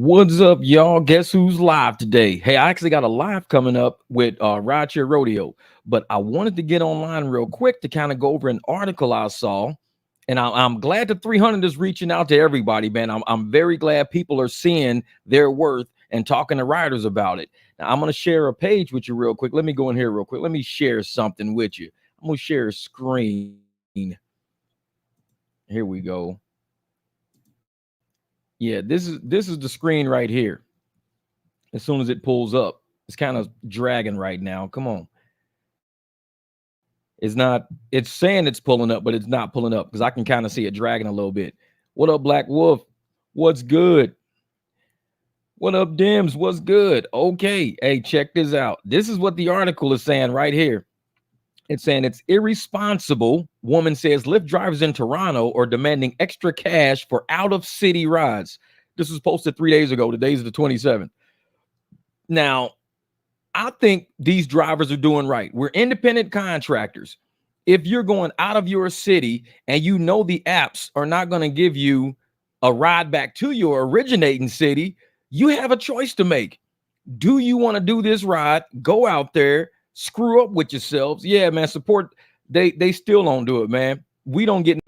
What's up, y'all? Guess who's live today? Hey, I actually got a live coming up with Rideshare Rodeo, but I wanted to get online real quick to kind of go over an article I saw, and I'm glad the 300 is reaching out to everybody, man. I'm very glad people are seeing their worth and talking to riders about it. Now, I'm going to share a page with you real quick. Let me go in here real quick. Let me share something with you. I'm going to share a screen. Here we go. Yeah, this is the screen right here. As soon as it pulls up, it's kind of dragging right now. Come on. It's saying it's pulling up, but it's not pulling up because I can kind of see it dragging a little bit. What up, Black Wolf? What's good? What up, Dims? What's good? Okay. Hey, check this out. This is what the article is saying right here. It's saying it's irresponsible. Woman says Lyft drivers in Toronto are demanding extra cash for out-of-city rides. This was posted 3 days ago. Today's the 27th. Now, I think these drivers are doing right. We're independent contractors. If you're going out of your city and you know the apps are not going to give you a ride back to your originating city, you have a choice to make. Do you want to do this ride? Go out there, screw up with yourselves. Yeah, man, support. They still don't do it, man. We don't get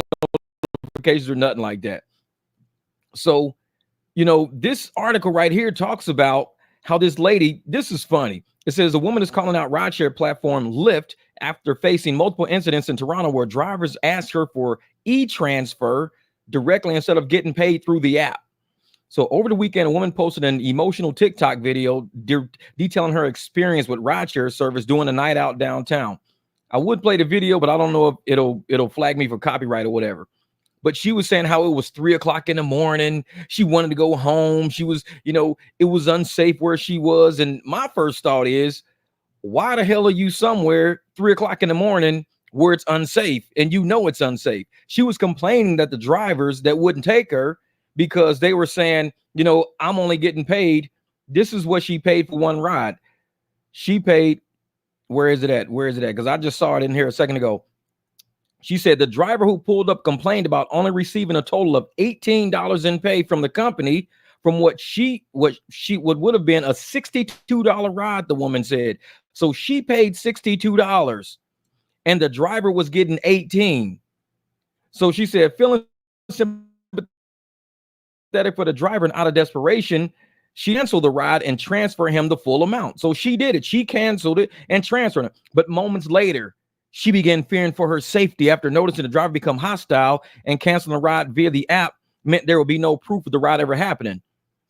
notifications or nothing like that. So, this article right here talks about how this lady, this is funny. It says a woman is calling out rideshare platform Lyft after facing multiple incidents in Toronto where drivers asked her for e-transfer directly instead of getting paid through the app. So over the weekend, a woman posted an emotional TikTok video detailing her experience with rideshare service doing a night out downtown. I would play the video, but I don't know if it'll flag me for copyright or whatever. But she was saying how it was 3 o'clock in the morning. She wanted to go home. She was, it was unsafe where she was. And my first thought is, why the hell are you somewhere 3 o'clock in the morning where it's unsafe and it's unsafe? She was complaining that the drivers that wouldn't take her because they were saying, I'm only getting paid. This is what she paid for one ride. She paid, where is it at? Because I just saw it in here a second ago. She said the driver who pulled up complained about only receiving a total of $18 in pay from the company from what would have been a $62 ride, the woman said. So she paid $62 and the driver was getting $18. So she said, feeling sympathetic for the driver and out of desperation, she canceled the ride and transferred him the full amount. So she did it. She canceled it and transferred it. But moments later, she began fearing for her safety after noticing the driver become hostile and canceling the ride via the app meant there would be no proof of the ride ever happening,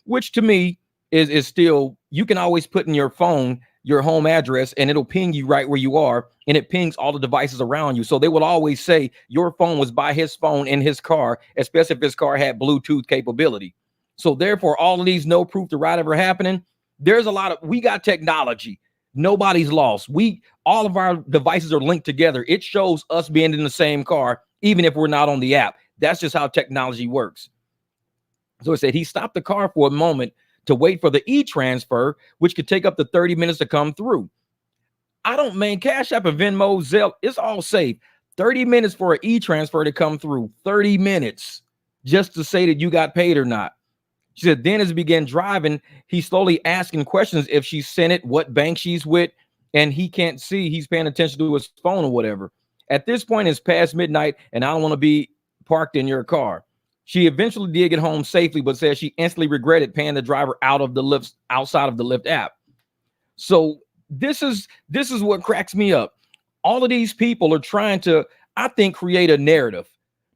which to me is still, you can always put in your phone your home address and it'll ping you right where you are, and it pings all the devices around you. So they will always say your phone was by his phone in his car, especially if his car had Bluetooth capability. So therefore, all of these no proof the ride ever happening, we got technology. Nobody's lost. All of our devices are linked together. It shows us being in the same car, even if we're not on the app. That's just how technology works. So it said he stopped the car for a moment to wait for the e-transfer, which could take up to 30 minutes to come through. Cash App and Venmo, Zelle, it's all safe. 30 minutes for an e-transfer to come through. 30 minutes just to say that you got paid or not. She said, then as he began driving, he's slowly asking questions if she sent it, what bank she's with, and he can't see. He's paying attention to his phone or whatever. At this point, it's past midnight, and I don't want to be parked in your car. She eventually did get home safely, but said she instantly regretted paying the driver outside of the Lyft app. So this is what cracks me up. All of these people are trying to, I think, create a narrative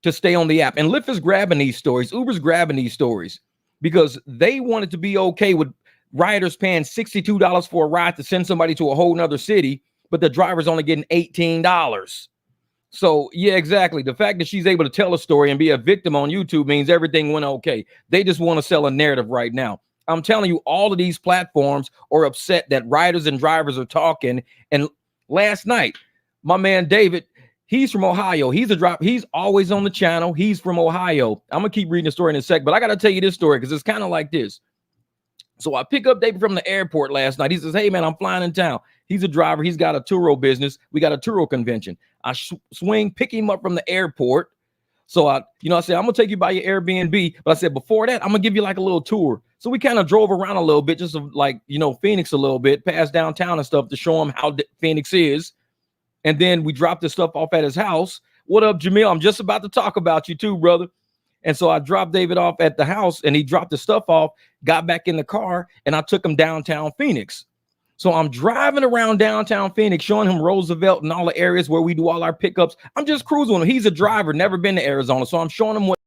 to stay on the app. And Lyft is grabbing these stories. Uber's grabbing these stories because they wanted to be okay with riders paying $62 for a ride to send somebody to a whole nother city, but the driver's only getting $18. So yeah, exactly. The fact that she's able to tell a story and be a victim on YouTube means everything went okay. They just want to sell a narrative right now. I'm telling you, all of these platforms are upset that riders and drivers are talking. And last night, my man David, he's from Ohio. He's always on the channel. He's from Ohio. I'm gonna keep reading the story in a sec, but I gotta tell you this story because it's kind of like this. So I pick up David from the airport last night. He says, hey, man, I'm flying in town. He's a driver. He's got a Turo business. We got a Turo convention. I swing, pick him up from the airport, So I said, I'm gonna take you by your Airbnb, but I said before that, I'm gonna give you like a little tour. So we kind of drove around a little bit, just like, Phoenix a little bit, past downtown and stuff to show him how Phoenix is. And then we dropped the stuff off at his house. What up, Jamil? I'm just about to talk about you too, brother. And so I dropped David off at the house and he dropped the stuff off, got back in the car, and I took him downtown Phoenix. So I'm driving around downtown Phoenix, showing him Roosevelt and all the areas where we do all our pickups. I'm just cruising him. He's a driver, never been to Arizona. So I'm showing him what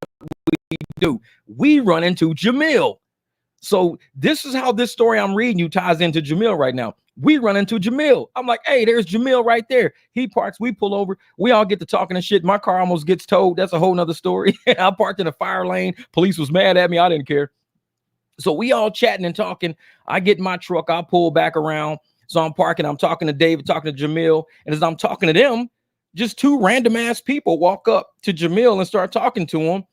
we do. We run into Jamil. So this is how this story I'm reading you ties into Jamil right now. We run into Jamil. I'm like, hey, there's Jamil right there. He parks, we pull over. We all get to talking and shit. My car almost gets towed. That's a whole nother story. I parked in a fire lane. Police was mad at me. I didn't care. So we all chatting and talking. I get in my truck. I pull back around. So I'm parking. I'm talking to David, talking to Jamil. And as I'm talking to them, just two random ass people walk up to Jamil and start talking to him.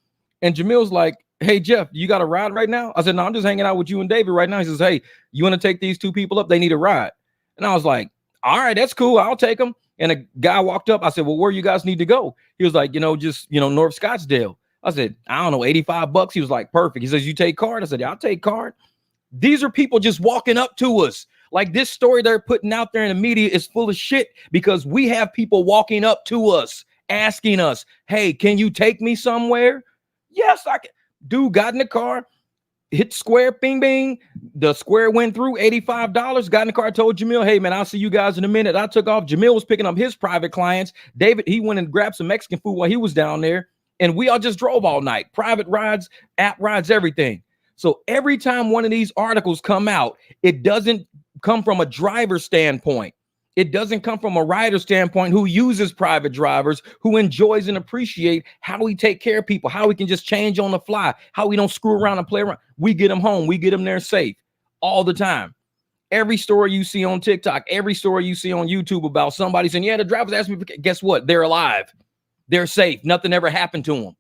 And Jamil's like, hey, Jeff, you got a ride right now? I said, no, I'm just hanging out with you and David right now. He says, hey, you want to take these two people up? They need a ride. And I was like, all right, that's cool. I'll take them. And a guy walked up. I said, well, where you guys need to go? He was like, just, North Scottsdale. I said, I don't know, $85. He was like, perfect. He says, you take card? I said, yeah, I'll take card. These are people just walking up to us. Like this story they're putting out there in the media is full of shit because we have people walking up to us, asking us, hey, can you take me somewhere? Yes, I can. Dude got in the car, hit square, bing, bing. The square went through, $85. Got in the car, told Jamil, hey, man, I'll see you guys in a minute. I took off. Jamil was picking up his private clients. David, he went and grabbed some Mexican food while he was down there. And we all just drove all night. Private rides, app rides, everything. So every time one of these articles come out, it doesn't come from a driver standpoint. It doesn't come from a rider standpoint who uses private drivers, who enjoys and appreciate how we take care of people, how we can just change on the fly, how we don't screw around and play around. We get them home. We get them there safe all the time. Every story you see on TikTok, every story you see on YouTube about somebody saying, yeah, the drivers asked me, guess what? They're alive. They're safe. Nothing ever happened to them.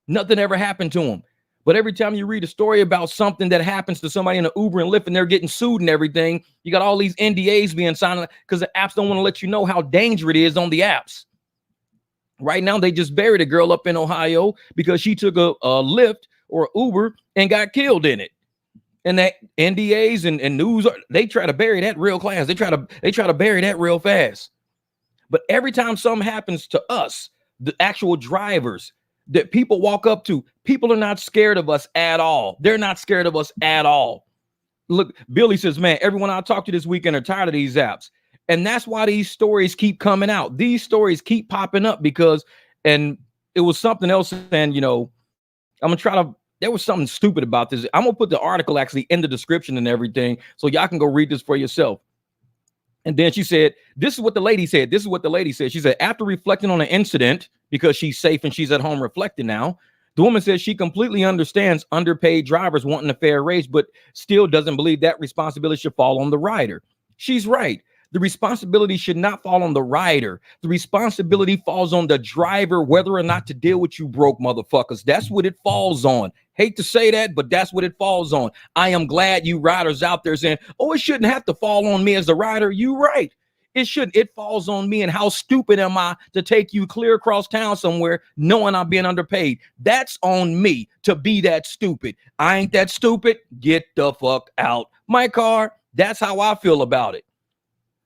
Nothing ever happened to them. But every time you read a story about something that happens to somebody in an Uber and Lyft and they're getting sued and everything, you got all these NDAs being signed because the apps don't want to let you know how dangerous it is on the apps. Right now, they just buried a girl up in Ohio because she took a Lyft or Uber and got killed in it. And that NDAs and news, they try to bury that real fast. They try to bury that real fast. But every time something happens to us, the actual drivers that people walk up to, people are not scared of us at all. They're not scared of us at all. Look, Billy says, man, everyone I talked to this weekend are tired of these apps. And that's why these stories keep coming out. These stories keep popping up because, and it was something else. And, I'm going to try to, there was something stupid about this. I'm going to put the article actually in the description and everything. So y'all can go read this for yourself. And then she said, this is what the lady said. This is what the lady said. She said, after reflecting on the incident, because she's safe and she's at home reflecting now, the woman says she completely understands underpaid drivers wanting a fair wage, but still doesn't believe that responsibility should fall on the rider. She's right. The responsibility should not fall on the rider. The responsibility falls on the driver, whether or not to deal with you broke motherfuckers. That's what it falls on. Hate to say that, but that's what it falls on. I am glad you riders out there saying, oh, it shouldn't have to fall on me as the rider. You right. It shouldn't. It falls on me. And how stupid am I to take you clear across town somewhere knowing I'm being underpaid? That's on me to be that stupid. I ain't that stupid. Get the fuck out my car. That's how I feel about it.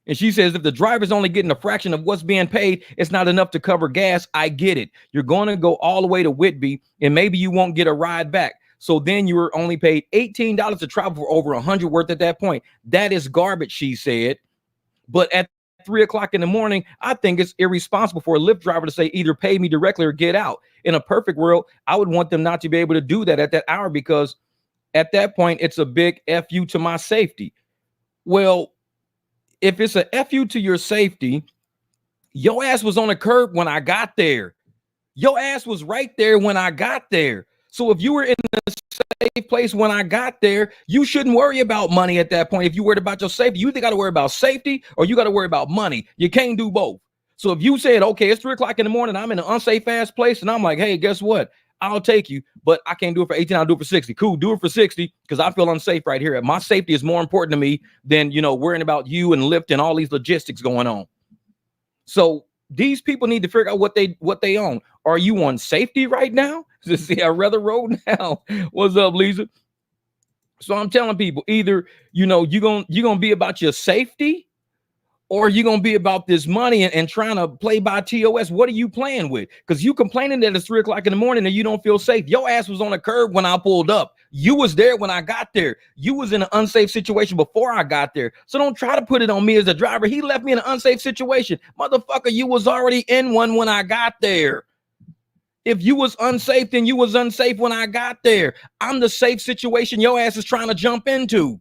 And she says, if the driver's only getting a fraction of what's being paid, it's not enough to cover gas. I get it. You're going to go all the way to Whitby and maybe you won't get a ride back. So then you were only paid $18 to travel for over 100 worth at that point. That is garbage, she said. But at 3 o'clock in the morning, I think it's irresponsible for a Lyft driver to say either pay me directly or get out. In a perfect world, I would want them not to be able to do that at that hour because at that point, it's a big FU to my safety. Well, if it's a FU to your safety, your ass was on the curb when I got there. Your ass was right there when I got there. So if you were in a safe place when I got there, you shouldn't worry about money at that point. If you worried about your safety, you either got to worry about safety or you got to worry about money. You can't do both. So if you said, okay, it's 3 o'clock in the morning, I'm in an unsafe ass place, and I'm like, hey, guess what? I'll take you, but I can't do it for 18. I'll do it for 60. Cool. Do it for 60 because I feel unsafe right here. My safety is more important to me than, worrying about you and Lyft and all these logistics going on. So These people need to figure out what they own. Are you on safety right now? See, I rather road now. What's up, Lisa? So I'm telling people, either you're gonna be about your safety, or you're gonna be about this money and trying to play by TOS. What are you playing with? Because you complaining that it's 3 o'clock in the morning and you don't feel safe. Your ass was on the curb when I pulled up. You was there when I got there. You was in an unsafe situation before I got there. So don't try to put it on me as a driver. He left me in an unsafe situation. Motherfucker, you was already in one when I got there. If you was unsafe, then you was unsafe when I got there. I'm the safe situation your ass is trying to jump into.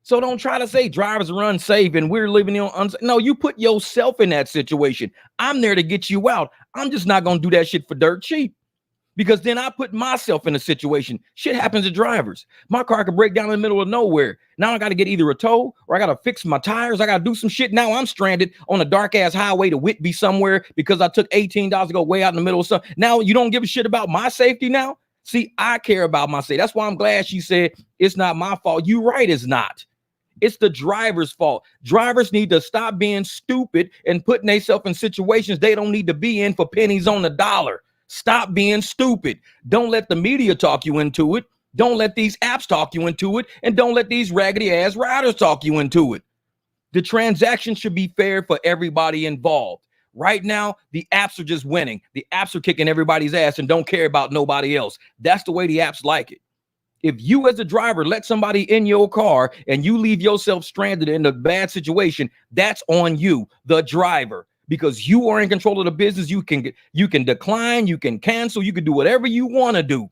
So don't try to say drivers are unsafe and we're living in unsafe. No, you put yourself in that situation. I'm there to get you out. I'm just not going to do that shit for dirt cheap, because then I put myself in a situation. Shit happens to drivers. My car could break down in the middle of nowhere. Now I got to get either a tow, or I got to fix my tires. I got to do some shit. Now I'm stranded on a dark ass highway to Whitby somewhere because I took $18 to go way out in the middle of something. Now you don't give a shit about my safety now? See, I care about my safety. That's why I'm glad she said it's not my fault. You right, it's not. It's the driver's fault. Drivers need to stop being stupid and putting themselves in situations they don't need to be in for pennies on the dollar. Stop being stupid. Don't let the media talk you into it. Don't let these apps talk you into it. And don't let these raggedy ass riders talk you into it. The transaction should be fair for everybody involved. Right now, the apps are just winning. The apps are kicking everybody's ass and don't care about nobody else. That's the way the apps like it. If you as a driver let somebody in your car and you leave yourself stranded in a bad situation, that's on you, the driver, because you are in control of the business. You can decline, you can cancel, you can do whatever you want to do.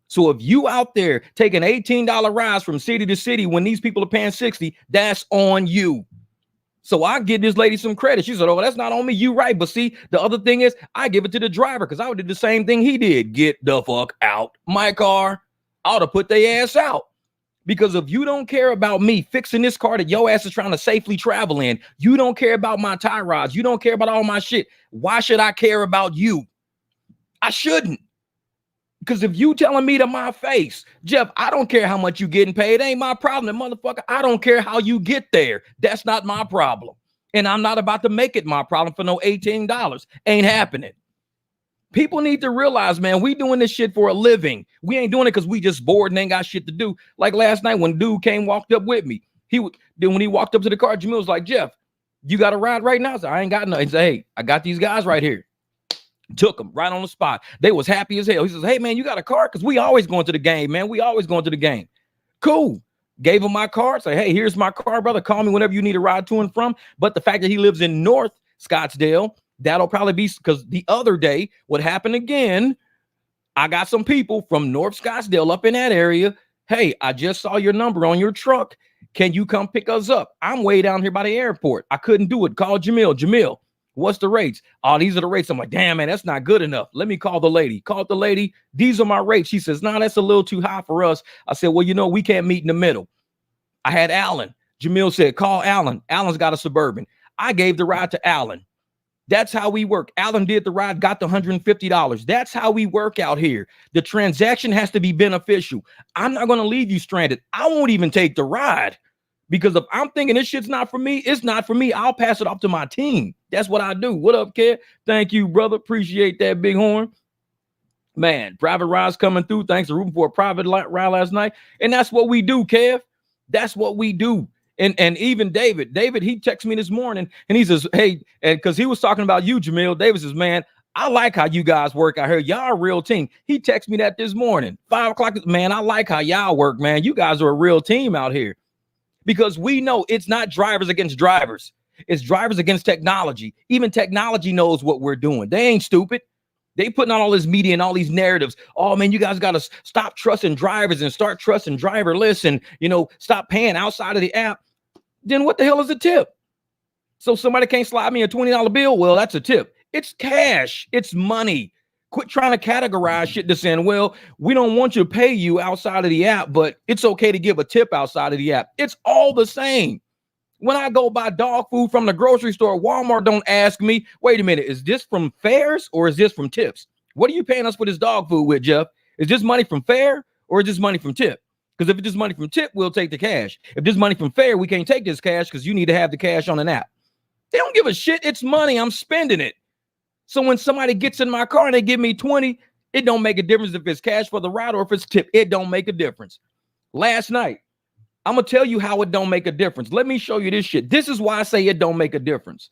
So if you out there taking $18 rides from city to city when these people are paying 60, that's on you. So I give this lady some credit. She said, oh, that's not on me. You right. But see, the other thing is I give it to the driver, because I would do the same thing he did. Get the fuck out my car. I ought to put their ass out. Because if you don't care about me fixing this car that your ass is trying to safely travel in, you don't care about my tie rods, you don't care about all my shit, why should I care about you? I shouldn't. Because if you telling me to my face, Jeff, I don't care how much you getting paid, it ain't my problem. Motherfucker, I don't care how you get there. That's not my problem. And I'm not about to make it my problem for no $18. Ain't happening. People need to realize, man, we doing this shit for a living. We ain't doing it because we just bored and ain't got shit to do. Like last night when dude walked up with me, when he walked up to the car, Jamil was like, Jeff, you got a ride right now? I said, I ain't got nothing. He said, hey, I got these guys right here. Took them right on the spot. They was happy as hell. He says, hey, man, you got a car? Because we always going to the game, man. We always going to the game. Cool. Gave him my card. Say, hey, here's my car, brother. Call me whenever you need a ride to and from. But the fact that he lives in North Scottsdale, that'll probably be because the other day, what happened again, I got some people from North Scottsdale up in that area. Hey, I just saw your number on your truck. Can you come pick us up? I'm way down here by the airport. I couldn't do it. Call Jamil. Jamil, what's the rates? Oh, these are the rates. I'm like, damn, man, that's not good enough. Let me call the lady. Called the lady. These are my rates. She says, no, that's a little too high for us. I said, well, we can't meet in the middle. I had Alan. Jamil said, call Alan. Alan's got a Suburban. I gave the ride to Alan. That's how we work. Alan did the ride, got the $150. That's how we work out here. The transaction has to be beneficial. I'm not going to leave you stranded. I won't even take the ride, because if I'm thinking this shit's not for me, it's not for me. I'll pass it off to my team. That's what I do. What up, Kev? Thank you, brother. Appreciate that, Big Horn. Man, private rides coming through. Thanks to Ruben for a private ride last night. And that's what we do, Kev. That's what we do. And even David, he texted me this morning and he says, hey, and because he was talking about you, Jamil, David says, man, I like how you guys work out here. Y'all a real team. He texted me that this morning, 5 o'clock. Man, I like how y'all work, man. You guys are a real team out here, because we know it's not drivers against drivers. It's drivers against technology. Even technology knows what we're doing. They ain't stupid. They putting on all this media and all these narratives. Oh, man, you guys got to stop trusting drivers and start trusting driverless and, stop paying outside of the app. Then what the hell is a tip? So somebody can't slide me a $20 bill? Well, that's a tip. It's cash. It's money. Quit trying to categorize shit to saying, well, we don't want you to pay you outside of the app, but it's okay to give a tip outside of the app. It's all the same. When I go buy dog food from the grocery store, Walmart don't ask me, wait a minute, is this from fares or is this from tips? What are you paying us for this dog food with, Jeff? Is this money from fare or is this money from tip? Because if it's just money from tip, we'll take the cash. If this money from fare, we can't take this cash because you need to have the cash on an app. They don't give a shit. It's money. I'm spending it. So when somebody gets in my car and they give me 20, it don't make a difference if it's cash for the ride or if it's tip. It don't make a difference. Last night, I'm going to tell you how it don't make a difference. Let me show you this shit. This is why I say it don't make a difference.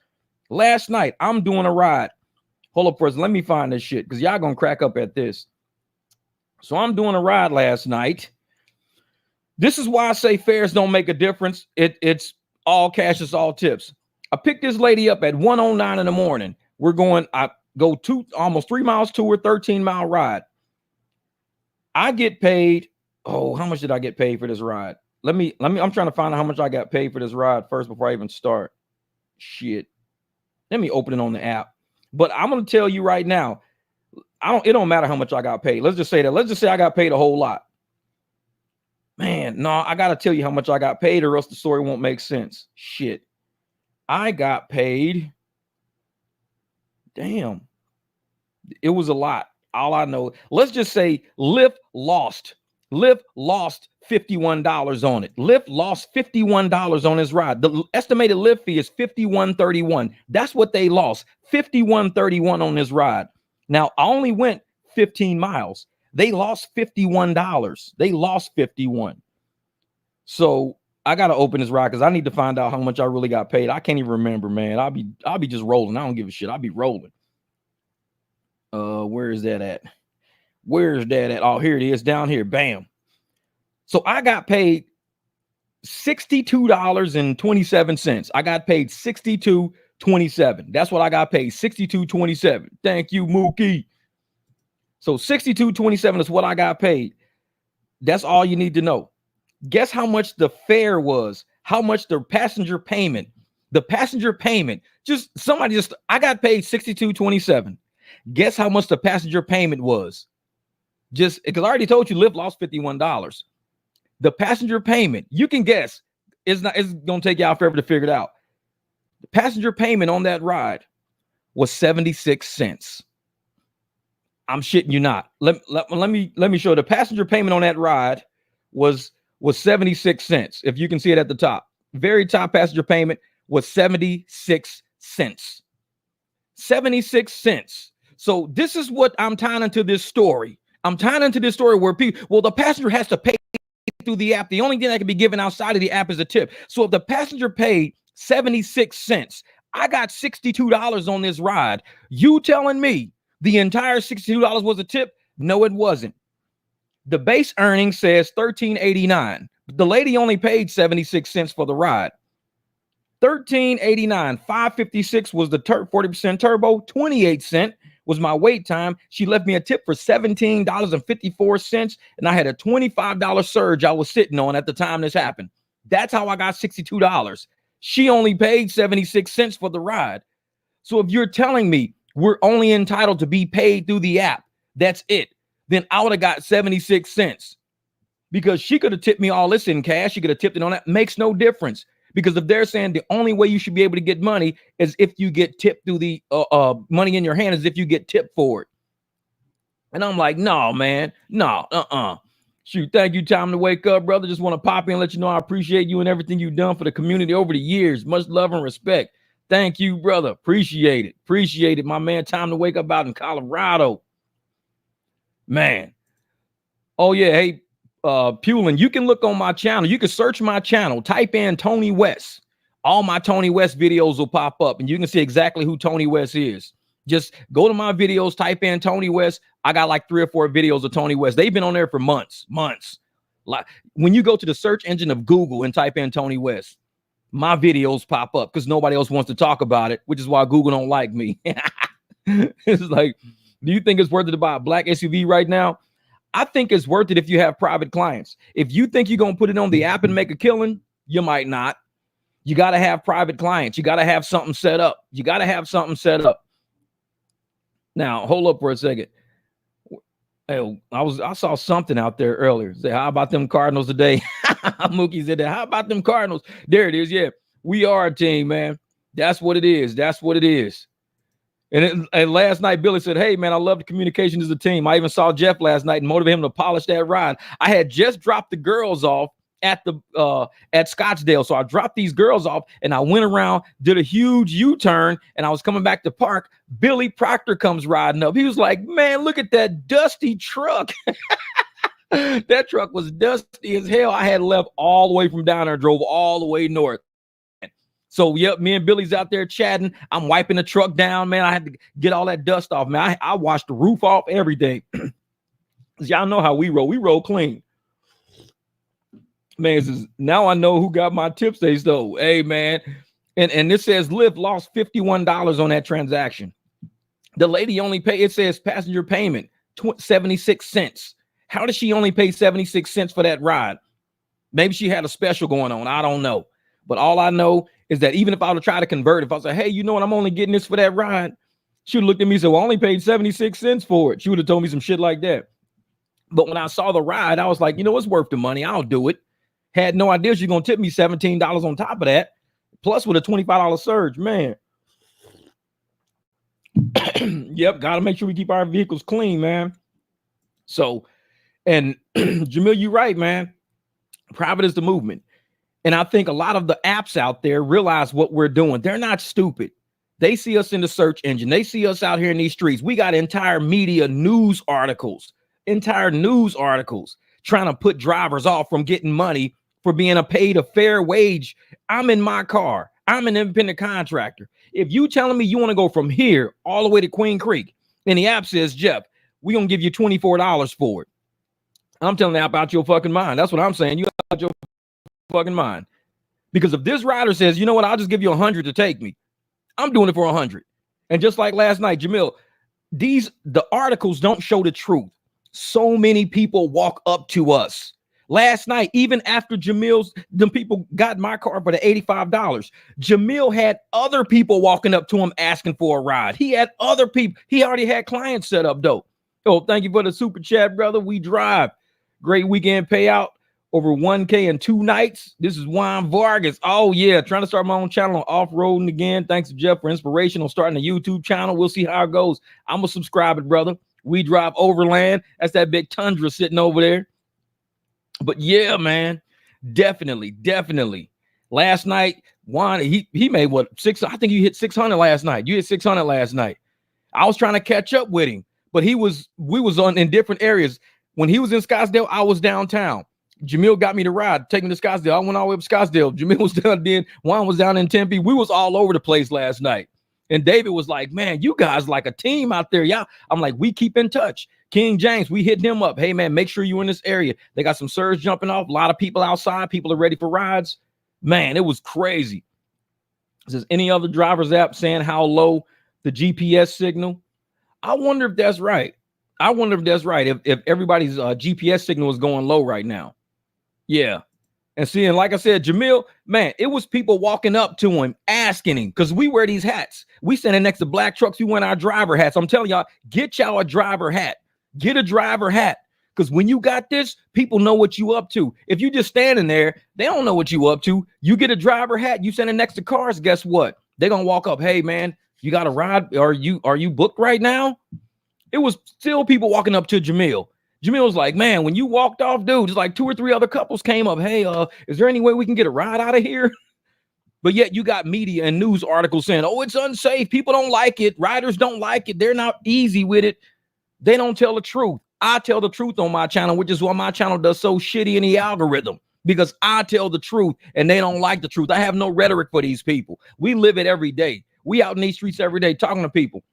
Last night, I'm doing a ride. Hold up first. Let me find this shit because y'all going to crack up at this. So I'm doing a ride last night. This is why I say fares don't make a difference. It's all cash, it's all tips. I picked this lady up at 1:09 in the morning. I go almost 3 miles to her, 13-mile ride. I get paid. Oh, how much did I get paid for this ride? I'm trying to find out how much I got paid for this ride first before I even start. Shit. Let me open it on the app. But I'm going to tell you right now, it don't matter how much I got paid. Let's just say I got paid a whole lot. Man, no, I got to tell you how much I got paid or else the story won't make sense. Shit. I got paid. Damn. It was a lot. All I know. Let's just say Lyft lost $51 on it. Lyft lost $51 on his ride. The estimated Lyft fee is $51.31. That's what they lost. $51.31 on his ride. Now, I only went 15 miles. They lost $51. They lost 51. So I gotta open this ride because I need to find out how much I really got paid. I can't even remember, man. I'll be just rolling. I don't give a shit. I'll be rolling. Where is that at? Where's that at? Oh, here it is, down here. Bam. So I got paid $62.27. I got paid $62.27. That's what I got paid. $62.27. Thank you, Mookie. So $62.27 is what I got paid. That's all you need to know. Guess how much the fare was? How much the passenger payment? The passenger payment. I got paid $62.27. Guess how much the passenger payment was? Just because I already told you Lyft lost $51. The passenger payment, you can guess. It's gonna take y'all forever to figure it out. The passenger payment on that ride was 76 cents. I'm shitting you not. Let me show you. The passenger payment on that ride was 76 cents. If you can see it at the top, very top passenger payment was 76 cents. 76 cents. So this is what I'm tying into this story. I'm tying into this story where the passenger has to pay through the app. The only thing that can be given outside of the app is a tip. So if the passenger paid 76 cents, I got $62 on this ride. You telling me the entire $62 was a tip? No, it wasn't. The base earning says $13.89. The lady only paid 76 cents for the ride. $13.89. $5.56 was the 40% turbo. 28 cents was my wait time. She left me a tip for $17.54, and I had a $25 surge I was sitting on at the time this happened. That's how I got $62. She only paid 76 cents for the ride. So if you're telling me we're only entitled to be paid through the app, that's it, then I would have got 76 cents because she could have tipped me all this in cash. She could have tipped it on that. Makes no difference. Because if they're saying the only way you should be able to get money is if you get tipped through the money in your hand, is if you get tipped for it. And I'm like, no, man, no, Shoot, thank you. Time to wake up, brother. Just want to pop in and let you know I appreciate you and everything you've done for the community over the years. Much love and respect. Thank you, brother. Appreciate it. Appreciate it, my man. Time to wake up out in Colorado. Man. Oh, yeah. Hey, Pulin, you can look on my channel. You can search my channel, type in Tony West. All my Tony West videos will pop up and you can see exactly who Tony West is. Just go to my videos, type in Tony West. I got like 3 or 4 videos of Tony West. They've been on there for months. Like when you go to the search engine of Google and type in Tony West, my videos pop up because nobody else wants to talk about it, which is why Google don't like me. It's like, do you think it's worth it to buy a black SUV right now? I think it's worth it if you have private clients. If you think you're going to put it on the app and make a killing, you might not. You got to have private clients. You got to have something set up. Now, hold up for a second. Hey, I saw something out there earlier. Say, how about them Cardinals today? Mookie said that. How about them Cardinals? There it is. Yeah, we are a team, man. That's what it is. And last night, Billy said, hey, man, I love the communication as a team. I even saw Jeff last night and motivated him to polish that ride. I had just dropped the girls off at Scottsdale. So I dropped these girls off and I went around, did a huge U-turn, and I was coming back to park. Billy Proctor comes riding up. He was like, man, look at that dusty truck. That truck was dusty as hell. I had left all the way from down there, drove all the way north. So, yep, me and Billy's out there chatting. I'm wiping the truck down, man. I had to get all that dust off, man. I washed the roof off, everything. Y'all know how we roll. We roll clean. Man, now I know who got my tips they stole. Hey, man. And this says Lyft lost $51 on that transaction. The lady only paid, it says passenger payment, 76 cents. How does she only pay 76 cents for that ride? Maybe she had a special going on. I don't know. But all I know is that even if I would try to convert, if I was like, hey, you know what? I'm only getting this for that ride. She would look at me and say, well, I only paid 76 cents for it. She would have told me some shit like that. But when I saw the ride, I was like, you know, it's worth the money. I'll do it. Had no idea she's going to tip me $17 on top of that. Plus with a $25 surge, man. Yep. Got to make sure we keep our vehicles clean, man. So, and Jamil, you're right, man. Private is the movement. And I think a lot of the apps out there realize what we're doing. They're not stupid. They see us in the search engine. They see us out here in these streets. We got entire media news articles trying to put drivers off from getting money for being paid a fair wage. I'm in my car. I'm an independent contractor. If you telling me you want to go from here all the way to Queen Creek, and the app says, Jeff, we're going to give you $24 for it. I'm telling the app out your fucking mind. That's what I'm saying. You out your fucking mind. Because if this rider says, you know what, I'll just give you 100 to take me, I'm doing it for 100. And just like last night, Jamil, the articles don't show the truth. So many people walk up to us. Last night, even after the people got my car for the $85, Jamil had other people walking up to him asking for a ride. He had other people. He already had clients set up, though. Oh, thank you for the super chat, brother. We drive. Great weekend payout. Over 1K in 2 nights. This is Juan Vargas. Oh, yeah. Trying to start my own channel on off-roading again. Thanks to Jeff for inspiration on starting a YouTube channel. We'll see how it goes. I'm going to subscribe it, brother. We drive overland. That's that big Tundra sitting over there. But yeah, man, definitely. Last night, Juan, he made what, 600? I think you hit 600 last night. You hit 600 last night. I was trying to catch up with him, but we was in different areas. When he was in Scottsdale, I was downtown. Jamil got me to ride, take me to Scottsdale. I went all the way up to Scottsdale. Jamil was down then. Juan was down in Tempe. We was all over the place last night. And David was like, man, you guys like a team out there. Yeah. I'm like, we keep in touch. King James, we hit him up. Hey, man, make sure you're in this area. They got some surge jumping off. A lot of people outside. People are ready for rides. Man, it was crazy. Is any other driver's app saying how low the GPS signal? I wonder if that's right. If everybody's GPS signal is going low right now. Yeah. And seeing, like I said, Jamil, man, it was people walking up to him, asking him, because we wear these hats. We standing next to black trucks. We wear our driver hats. I'm telling y'all, get y'all a driver hat. Get a driver hat. Because when you got this, people know what you up to. If you just standing there, they don't know what you up to. You get a driver hat, you standing next to cars, guess what? They're going to walk up, hey, man, you got a ride? Are you booked right now? It was still people walking up to Jamil. Jamil was like, man, when you walked off, dude, just like 2 or 3 other couples came up. Hey, is there any way we can get a ride out of here? But yet you got media and news articles saying, oh, it's unsafe. People don't like it. Riders don't like it. They're not easy with it. They don't tell the truth. I tell the truth on my channel, which is why my channel does so shitty in the algorithm, because I tell the truth and they don't like the truth. I have no rhetoric for these people. We live it every day. We out in these streets every day talking to people.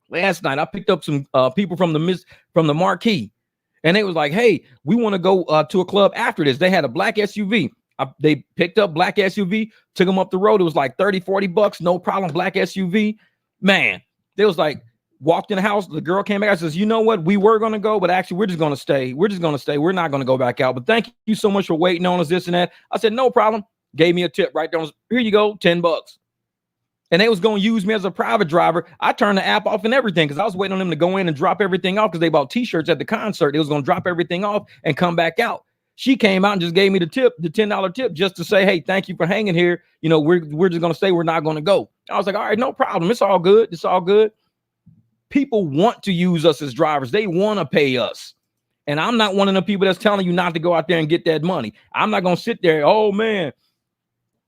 Last night, I picked up some people from the Marquee. And they was like, hey, we want to go to a club after this. They had a black SUV. They picked up black SUV, took them up the road. It was like $30-$40, no problem, black SUV. Man, they was like, walked in the house. The girl came back and says, you know what? We were going to go, but actually, we're just going to stay. We're We're not going to go back out. But thank you so much for waiting on us, this and that. I said, no problem. Gave me a tip right there. Here you go, $10. And they was going to use me as a private driver. I turned the app off and everything because I was waiting on them to go in and drop everything off because they bought T-shirts at the concert. They was going to drop everything off and come back out. She came out and just gave me the tip, the $10 tip, just to say, hey, thank you for hanging here. You know, we're just going to stay. We're not going to go. I was like, all right, no problem. It's all good. People want to use us as drivers. They want to pay us. And I'm not one of the people that's telling you not to go out there and get that money. I'm not going to sit there. Oh man,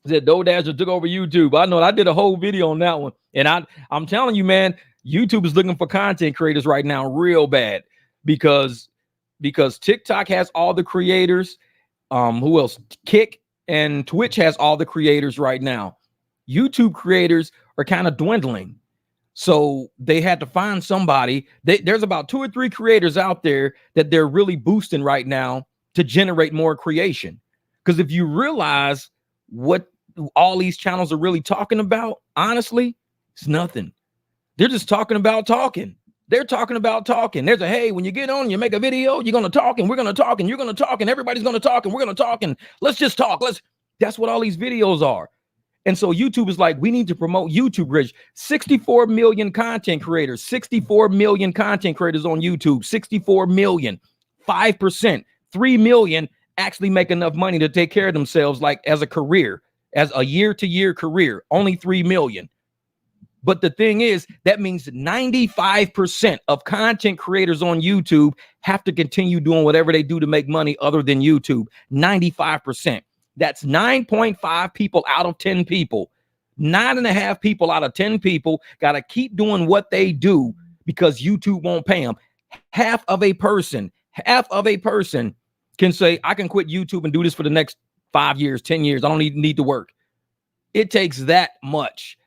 that DoorDash took over YouTube. I know I did a whole video on that one. And I'm telling you, man, YouTube is looking for content creators right now real bad because TikTok has all the creators. Who else? Kick and Twitch has all the creators right now. YouTube creators are kind of dwindling. So they had to find somebody. There's about 2 or 3 creators out there that they're really boosting right now to generate more creation. Because if you realize what all these channels are really talking about, honestly, it's nothing. They're just talking about talking. They're talking about talking. There's a, hey, when you get on, you make a video, you're going to talk and we're going to talk and you're going to talk and everybody's going to talk and we're going to talk and let's just talk. That's what all these videos are. And so YouTube is like, we need to promote YouTube rich. 64 million content creators, 64 million content creators on YouTube, 64 million, 5%, 3 million actually make enough money to take care of themselves, like as a career, as a year-to-year career, only 3 million. But the thing is, that means 95% of content creators on YouTube have to continue doing whatever they do to make money other than YouTube. 95%. That's 9.5 people out of 10 people. 9.5 people out of 10 people got to keep doing what they do because YouTube won't pay them. Half of a person can say, I can quit YouTube and do this for the next 5 years, 10 years. I don't need to work. It takes that much.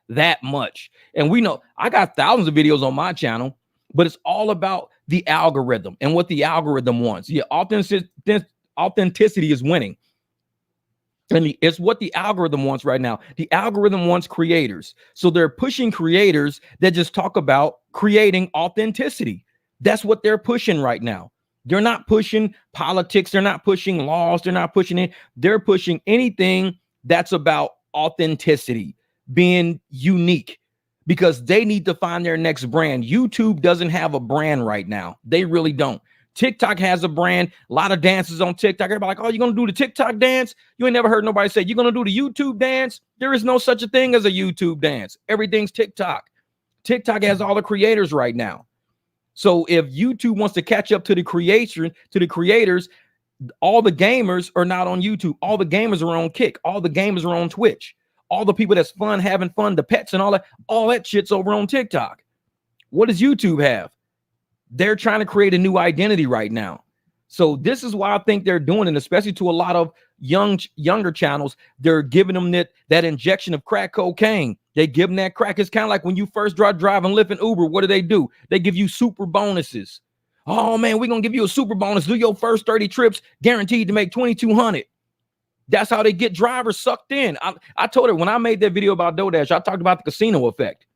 And we know I got thousands of videos on my channel, but it's all about the algorithm and what the algorithm wants. Yeah, authenticity is winning. And it's what the algorithm wants right now. The algorithm wants creators. So they're pushing creators that just talk about creating authenticity. That's what they're pushing right now. They're not pushing politics. They're not pushing laws. They're not pushing it. They're pushing anything that's about authenticity, being unique, because they need to find their next brand. YouTube doesn't have a brand right now. They really don't. TikTok has a brand. A lot of dances on TikTok. Everybody like, oh, you're going to do the TikTok dance? You ain't never heard nobody say, you're going to do the YouTube dance? There is no such a thing as a YouTube dance. Everything's TikTok. TikTok has all the creators right now. So if YouTube wants to catch up to the creators, all the gamers are not on YouTube. All the gamers are on Kick. All the gamers are on Twitch. All the people that's having fun, the pets and all that shit's over on TikTok. What does YouTube have? They're trying to create a new identity right now. So this is why I think they're doing it, especially to a lot of younger channels. They're giving them that injection of crack cocaine. They give them that crack. It's kind of like when you first start driving Lyft and Uber. What do? They give you super bonuses. Oh man, we're gonna give you a super bonus. Do your first 30 trips, guaranteed to make $2,200. That's how they get drivers sucked in. I told her when I made that video about DoorDash, I talked about the casino effect.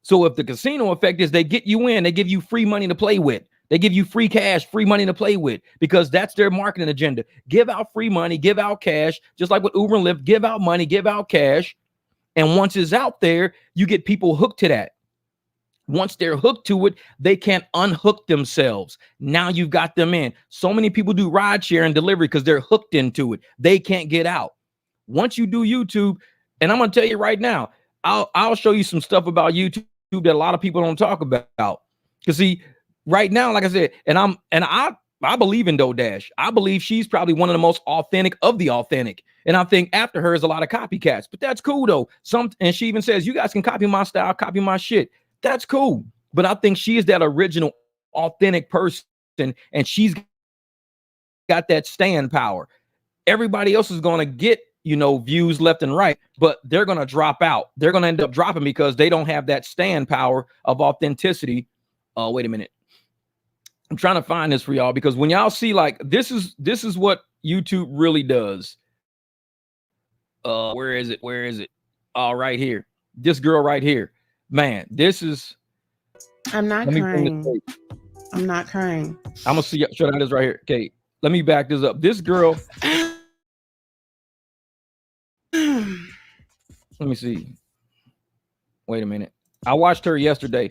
So if the casino effect is they get you in, they give you free money to play with. They give you free cash, free money to play with, because that's their marketing agenda. Give out free money, give out cash, just like with Uber and Lyft, give out money, give out cash. And once it's out there, you get people hooked to that. Once they're hooked to it, they can't unhook themselves. Now you've got them in. So many people do rideshare and delivery because they're hooked into it. They can't get out. Once you do YouTube, and I'm going to tell you right now, I'll show you some stuff about YouTube that a lot of people don't talk about. Because see, right now, like I said, I believe in DoorDash. I believe she's probably one of the most authentic of the authentic. And I think after her is a lot of copycats. But that's cool though. And she even says, you guys can copy my style, copy my shit. That's cool. But I think she is that original, authentic person, and she's got that staying power. Everybody else is going to get, views left and right, but they're going to drop out. They're going to end up dropping because they don't have that staying power of authenticity. Wait a minute. I'm trying to find this for y'all, because when y'all see, like, this is what YouTube really does. Where is it? Oh, right here. This girl right here. Man, this is. I'm not crying. I'm not crying. I'm gonna show you this right here. Okay, let me back this up. This girl. Let me see. Wait a minute. I watched her yesterday.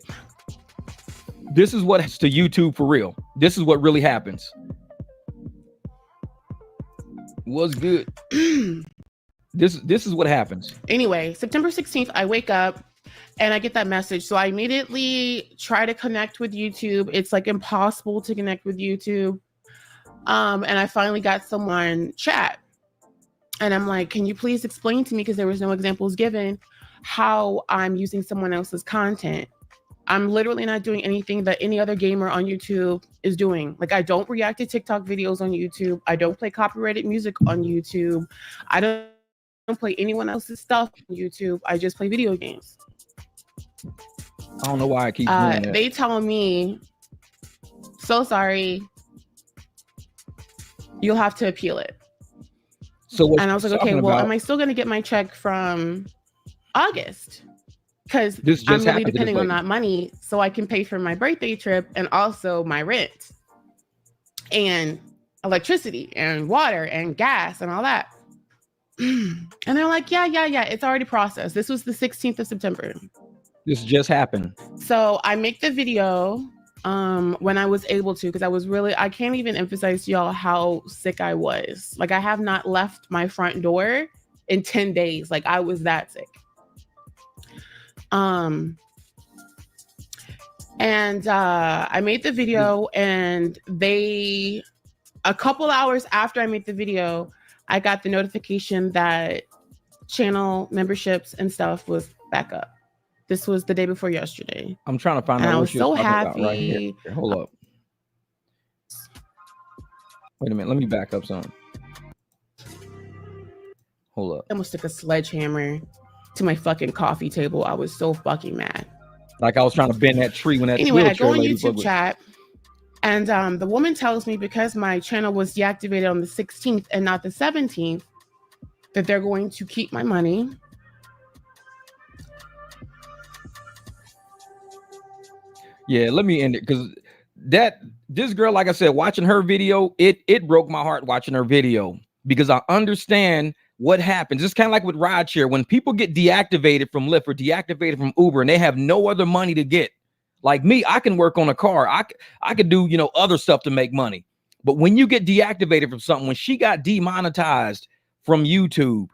This is what happens to YouTube for real. This is what really happens. What's good? This is what happens. Anyway, September 16th, I wake up and I get that message. So I immediately try to connect with YouTube. It's like impossible to connect with YouTube. And I finally got someone chat. And I'm like, can you please explain to me, because there was no examples given, how I'm using someone else's content? I'm literally not doing anything that any other gamer on YouTube is doing. Like, I don't react to TikTok videos on YouTube. I don't play copyrighted music on YouTube. I don't play anyone else's stuff on YouTube. I just play video games. I don't know why I keep doing that. They tell me, so sorry, you'll have to appeal it. So what? And I was like, okay, well, am I still going to get my check from August? Because I'm really depending on that money so I can pay for my birthday trip and also my rent and electricity and water and gas and all that. And they're like, yeah, it's already processed. This was the 16th of September. This just happened. So I make the video when I was able to, because I can't even emphasize to y'all how sick I was. Like, I have not left my front door in 10 days. Like, I was that sick. And I made the video, and a couple hours after I made the video, I got the notification that channel memberships and stuff was back up. This was the day before yesterday. I'm trying to find out. And I was so happy. Right here. Hold up. Wait a minute. Let me back up some. Hold up. I almost took a sledgehammer to my fucking coffee table. I was so fucking mad. Like I was trying to bend that tree when that. Anyway, I go on YouTube chat, and the woman tells me, because my channel was deactivated on the 16th and not the 17th, that they're going to keep my money. Yeah, let me end it, because this girl, like I said, watching her video, it broke my heart watching her video, because I understand what happens. It's kind of like with rideshare. When people get deactivated from Lyft or deactivated from Uber and they have no other money to get, like me, I can work on a car. I could do, other stuff to make money. But when you get deactivated from something, when she got demonetized from YouTube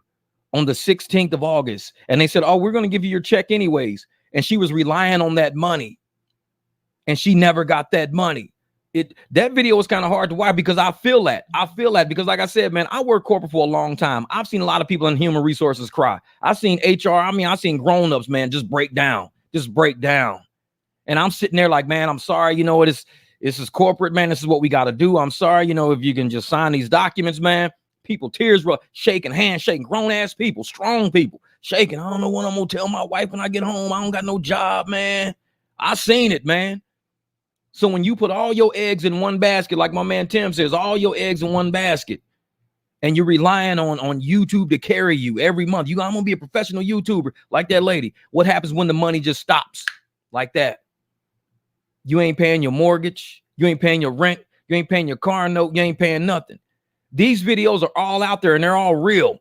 on the 16th of August, and they said, oh, we're going to give you your check anyways. And she was relying on that money, and she never got that money. That video was kind of hard to watch, because I feel that because, like I said, man, I worked corporate for a long time. I've seen a lot of people in human resources cry. I've seen HR. I've seen grown-ups, man, just break down. And I'm sitting there like, man, I'm sorry. This is corporate, man. This is what we got to do. I'm sorry. If you can just sign these documents, man. People, tears were shaking, hands shaking, grown ass people, strong people shaking. I don't know what I'm going to tell my wife when I get home. I don't got no job, man. I seen it, man. So when you put all your eggs in one basket, like my man Tim says, all your eggs in one basket, and you're relying on YouTube to carry you every month, I'm going to be a professional YouTuber like that lady. What happens when the money just stops like that? You ain't paying your mortgage. You ain't paying your rent. You ain't paying your car note. You ain't paying nothing. These videos are all out there, and they're all real.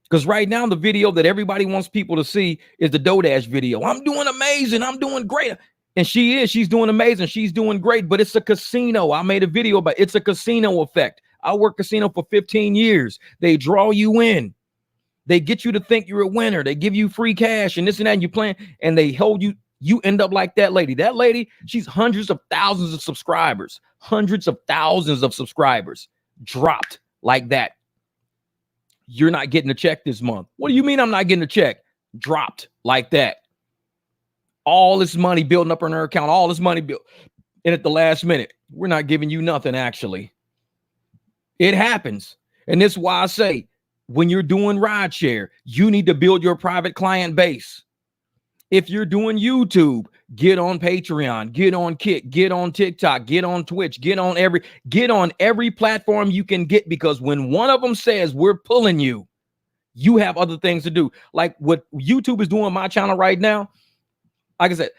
Because right now, the video that everybody wants people to see is the DoorDash video. I'm doing amazing. I'm doing great. And she's doing amazing. She's doing great, but it's a casino. I made a video about it's a casino effect. I worked casino for 15 years. They draw you in. They get you to think you're a winner. They give you free cash and this and that, and you plan, and they hold you. You end up like that lady. That lady, she's hundreds of thousands of subscribers. Dropped like that. You're not getting a check this month. What do you mean I'm not getting a check? Dropped like that. All this money building up on her account, all this money built, and at the last minute, we're not giving you nothing, actually. It happens. And this is why I say, when you're doing rideshare, you need to build your private client base. If you're doing YouTube, get on Patreon, get on Kick, get on TikTok, get on Twitch, get on every platform you can get, because when one of them says we're pulling you, you have other things to do. Like what YouTube is doing on my channel right now. Like I said,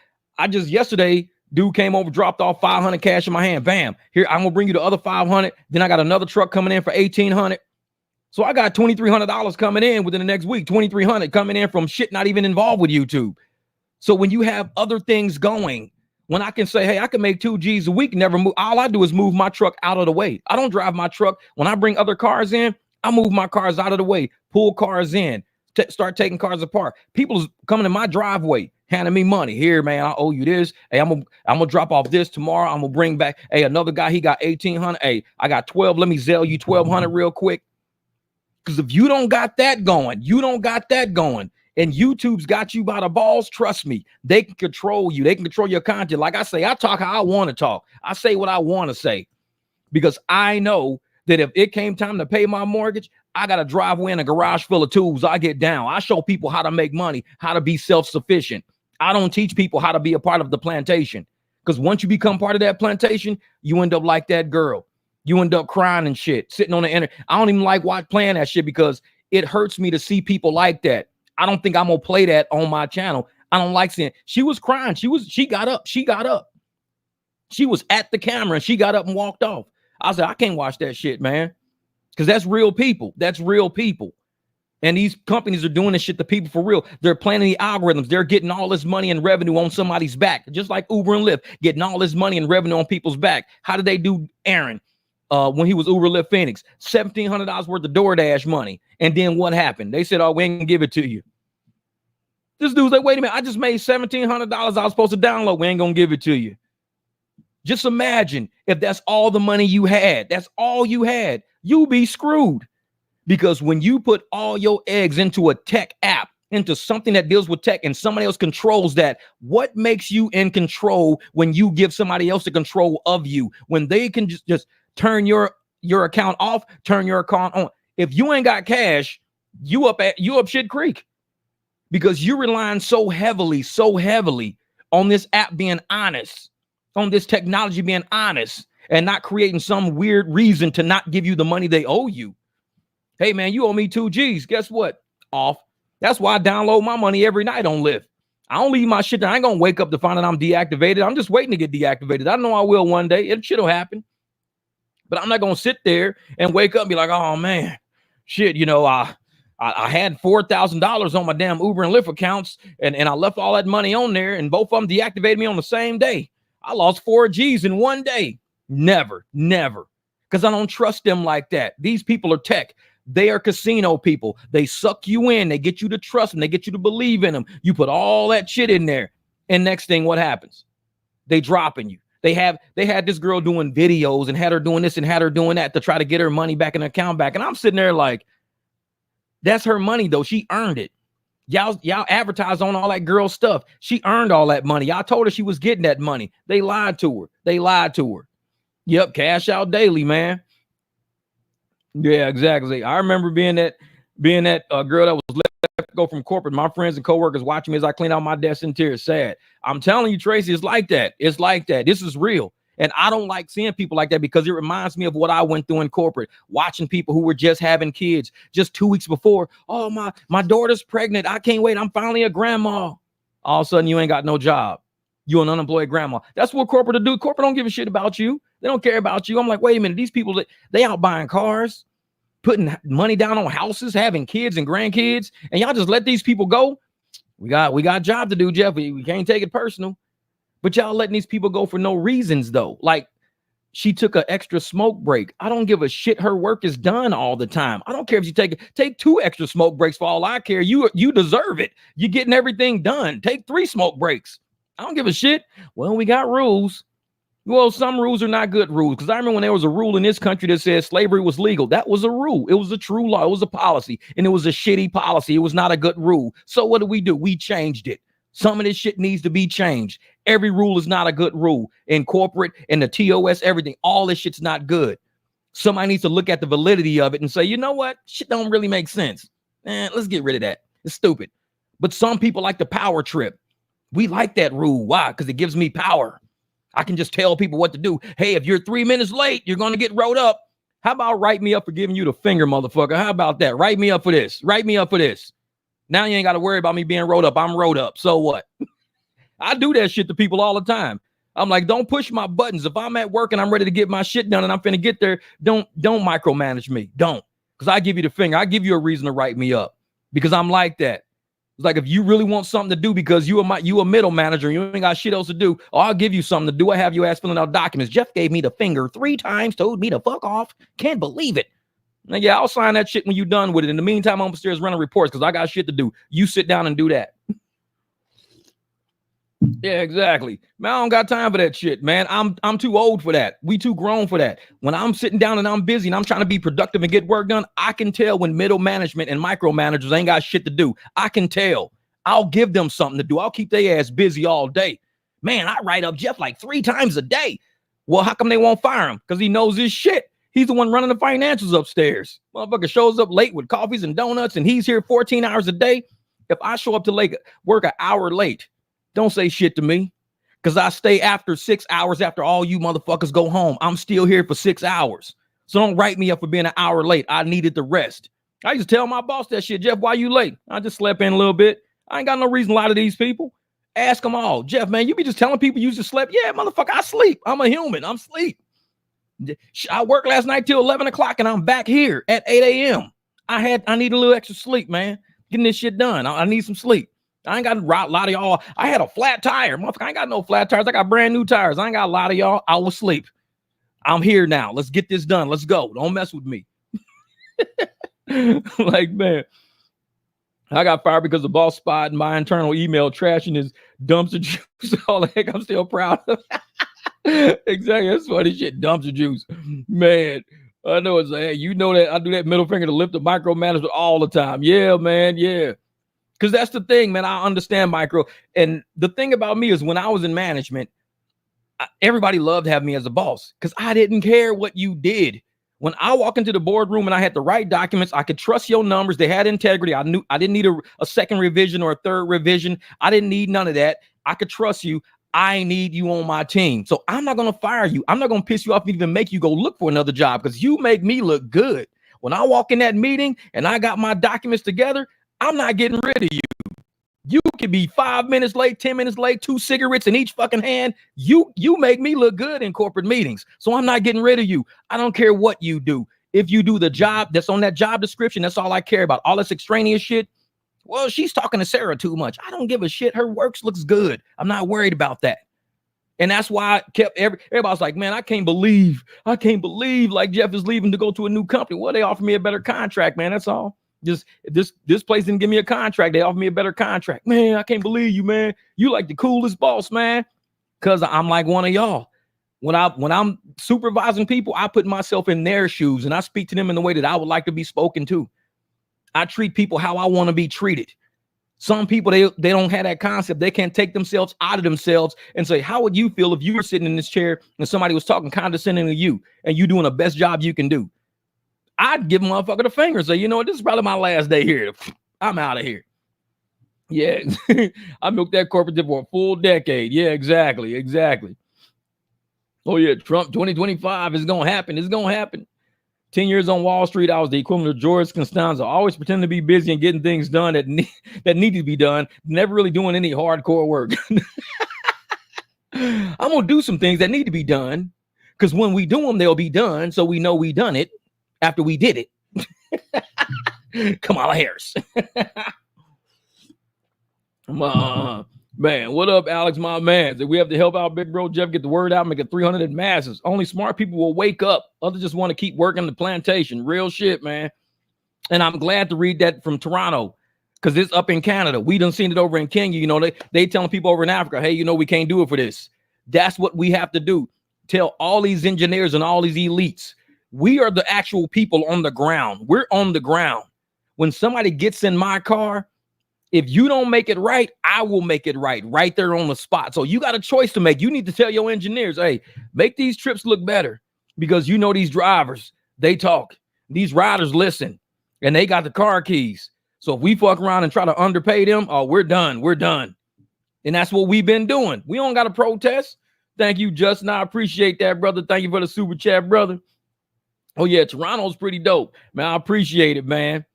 yesterday, dude came over, dropped off 500 cash in my hand. Bam. Here, I'm going to bring you the other 500. Then I got another truck coming in for 1,800. So I got $2,300 coming in within the next week. 2,300 coming in from shit not even involved with YouTube. So when you have other things going, when I can say, hey, I can make 2 G's a week, never move. All I do is move my truck out of the way. I don't drive my truck. When I bring other cars in, I move my cars out of the way, pull cars in, start taking cars apart. People coming in my driveway, handing me money. Here, man, I owe you this. Hey, I'm gonna drop off this tomorrow. I'm gonna bring back. Hey, another guy, he got 1,800. Hey, I got 12. Let me sell you 1,200 real quick. Because if you don't got that going, and YouTube's got you by the balls, trust me, they can control you. They can control your content. Like I say, I talk how I want to talk. I say what I want to say. Because I know that if it came time to pay my mortgage, I got a driveway and a garage full of tools. I get down. I show people how to make money, how to be self-sufficient. I don't teach people how to be a part of the plantation. Because once you become part of that plantation, you end up like that girl. You end up crying and shit, sitting on the internet. I don't even like playing that shit because it hurts me to see people like that. I don't think I'm gonna play that on my channel. I don't like seeing. She was crying. She got up. She was at the camera and she got up and walked off. I said, I can't watch that shit, man. Because that's real people. That's real people. And these companies are doing this shit to people for real. They're planning the algorithms. They're getting all this money and revenue on somebody's back. Just like Uber and Lyft, getting all this money and revenue on people's back. How did they do Aaron when he was Uber Lyft Phoenix? $1,700 worth of DoorDash money. And then what happened? They said, oh, we ain't gonna give it to you. This dude's like, wait a minute, I just made $1,700 I was supposed to download. We ain't gonna give it to you. Just imagine if that's all the money you had. That's all you had. You'll be screwed. Because when you put all your eggs into a tech app, into something that deals with tech and somebody else controls that, what makes you in control when you give somebody else the control of you? When they can just turn your account off, turn your account on. If you ain't got cash, you up shit creek. Because you're relying so heavily on this app being honest, on this technology being honest, and not creating some weird reason to not give you the money they owe you. Hey, man, you owe me 2 G's. Guess what? Off. That's why I download my money every night on Lyft. I don't leave my shit there. I ain't going to wake up to find out I'm deactivated. I'm just waiting to get deactivated. I know I will one day. Shit'll happen. But I'm not going to sit there and wake up and be like, oh, man, shit, you know, I had $4,000 on my damn Uber and Lyft accounts, and I left all that money on there, and both of them deactivated me on the same day. I lost 4 G's in one day. Never. Because I don't trust them like that. These people are tech. They are casino people. They suck you in. They get you to trust them. They get you to believe in them. You put all that shit in there. And next thing, what happens? They dropping you. They had this girl doing videos and had her doing this and had her doing that to try to get her money back in her account back. And I'm sitting there like, that's her money, though. She earned it. Y'all advertised on all that girl stuff. She earned all that money. Y'all told her she was getting that money. They lied to her. Yep, cash out daily, man. Yeah, exactly. I remember being that girl that was let go from corporate. My friends and coworkers watching me as I clean out my desk in tears. Sad. I'm telling you, Tracy, it's like that. It's like that. This is real. And I don't like seeing people like that because it reminds me of what I went through in corporate, watching people who were just having kids just 2 weeks before. Oh, my daughter's pregnant. I can't wait. I'm finally a grandma. All of a sudden, you ain't got no job. You're an unemployed grandma. That's what corporate will do. Corporate don't give a shit about you. They don't care about you. I'm like, wait a minute. These people, they out buying cars, putting money down on houses, having kids and grandkids, and y'all just let these people go. We got a job to do, Jeff. We can't take it personal. But y'all letting these people go for no reasons, though. Like, she took an extra smoke break. I don't give a shit. Her work is done all the time. I don't care if you take 2 extra smoke breaks for all I care. You deserve it. You're getting everything done. Take 3 smoke breaks. I don't give a shit. Well, we got rules. Well, some rules are not good rules. Because I remember when there was a rule in this country that said slavery was legal. That was a rule. It was a true law. It was a policy. And it was a shitty policy. It was not a good rule. So what do? We changed it. Some of this shit needs to be changed. Every rule is not a good rule. In corporate, in the TOS, everything. All this shit's not good. Somebody needs to look at the validity of it and say, you know what? Shit don't really make sense. Let's get rid of that. It's stupid. But some people like the power trip. We like that rule. Why? Because it gives me power. I can just tell people what to do. Hey, if you're 3 minutes late, you're going to get rolled up. How about write me up for giving you the finger, motherfucker? How about that? Write me up for this. Write me up for this. Now you ain't got to worry about me being rolled up. I'm rolled up. So what? I do that shit to people all the time. I'm like, don't push my buttons. If I'm at work and I'm ready to get my shit done and I'm finna get there, don't micromanage me. Don't. Because I give you the finger. I give you a reason to write me up. Because I'm like that. It's like, if you really want something to do because you a middle manager and you ain't got shit else to do, I'll give you something to do. I have your ass filling out documents. Jeff gave me the finger 3 times, told me to fuck off. Can't believe it. Now, yeah, I'll sign that shit when you're done with it. In the meantime, I'm upstairs running reports because I got shit to do. You sit down and do that. Yeah, exactly. Man, I don't got time for that shit, man. I'm too old for that. We too grown for that. When I'm sitting down and I'm busy and I'm trying to be productive and get work done, I can tell when middle management and micromanagers ain't got shit to do. I can tell. I'll give them something to do. I'll keep their ass busy all day. Man, I write up Jeff like 3 times a day. Well, how come they won't fire him? Because he knows his shit. He's the one running the financials upstairs. Motherfucker shows up late with coffees and donuts and he's here 14 hours a day. If I show up to late, work an hour late, don't say shit to me, because I stay after 6 hours after all you motherfuckers go home. I'm still here for 6 hours. So don't write me up for being an hour late. I needed the rest. I used to tell my boss that shit. Jeff, why you late? I just slept in a little bit. I ain't got no reason to lie to these people. Ask them all. Jeff, man, you be just telling people you just slept. Yeah, motherfucker, I sleep. I'm a human. I'm sleep. I worked last night till 11 o'clock and I'm back here at 8 a.m. I need a little extra sleep, man. Getting this shit done. I need some sleep. I ain't got a lot of y'all. I had a flat tire. Motherfucker, I ain't got no flat tires. I got brand new tires. I ain't got a lot of y'all. I was asleep. I'm here now. Let's get this done. Let's go. Don't mess with me. Like, man, I got fired because the boss spotted my internal email trashing his dumpster juice. All the heck, I'm still proud of it. Exactly. That's funny shit. Dumpster juice. Man, I know it's hey, you know that I do that middle finger to lift the micromanagement all the time. Yeah, man. Yeah. Because that's the thing, man. I understand micro. And the thing about me is when I was in management, everybody loved having me as a boss because I didn't care what you did. When I walk into the boardroom and I had the right documents, I could trust your numbers. They had integrity. I knew I didn't need a second revision or a third revision. I didn't need none of that. I could trust you. I need you on my team. So I'm not going to fire you. I'm not going to piss you off and even make you go look for another job because you make me look good. When I walk in that meeting and I got my documents together, I'm not getting rid of you. You could be 5 minutes late, 10 minutes late, 2 cigarettes in each fucking hand. You make me look good in corporate meetings. So I'm not getting rid of you. I don't care what you do. If you do the job that's on that job description, that's all I care about. All this extraneous shit. Well, she's talking to Sarah too much. I don't give a shit. Her works looks good. I'm not worried about that. And that's why I kept everybody's like, man, I can't believe like Jeff is leaving to go to a new company. Well, they offered me a better contract, man. That's all. Just this place didn't give me a contract. They offered me a better contract. Man, I can't believe you, man. You like the coolest boss, man. Cause I'm like one of y'all. When I'm supervising people, I put myself in their shoes and I speak to them in the way that I would like to be spoken to. I treat people how I want to be treated. Some people, they don't have that concept. They can't take themselves out of themselves and say, how would you feel if you were sitting in this chair and somebody was talking condescending to you and you doing the best job you can do? I'd give a motherfucker the finger and say, you know what, this is probably my last day here. I'm out of here. Yeah, I milked that corporate for a full decade. Yeah, exactly. Oh yeah, Trump 2025 is going to happen. It's going to happen. 10 years on Wall Street, I was the equivalent of George Costanza, always pretending to be busy and getting things done that needed to be done, never really doing any hardcore work. I'm going to do some things that need to be done because when we do them, they'll be done. So we know we done it after we did it. Kamala Harris. Man, what up, Alex, my man? We have to help out Big Bro Jeff get the word out, make it 300 in masses. Only smart people will wake up. Others just want to keep working the plantation. Real shit, man. And I'm glad to read that from Toronto because it's up in Canada. We done seen it over in Kenya. You know, they telling people over in Africa, hey, you know, we can't do it for this. That's what we have to do. Tell all these engineers and all these elites, we are the actual people on the ground. We're on the ground. When somebody gets in my car, if you don't make it right, I will make it right there on the spot. So you got a choice to make. You need to tell your engineers, hey, make these trips look better because you know these drivers, they talk. These riders listen, and they got the car keys. So if we fuck around and try to underpay them, oh, we're done. And that's what we've been doing. We don't got to protest. Thank you, Justin. I appreciate that, brother. Thank you for the super chat, brother. Oh, yeah, Toronto's pretty dope. Man, I appreciate it, man.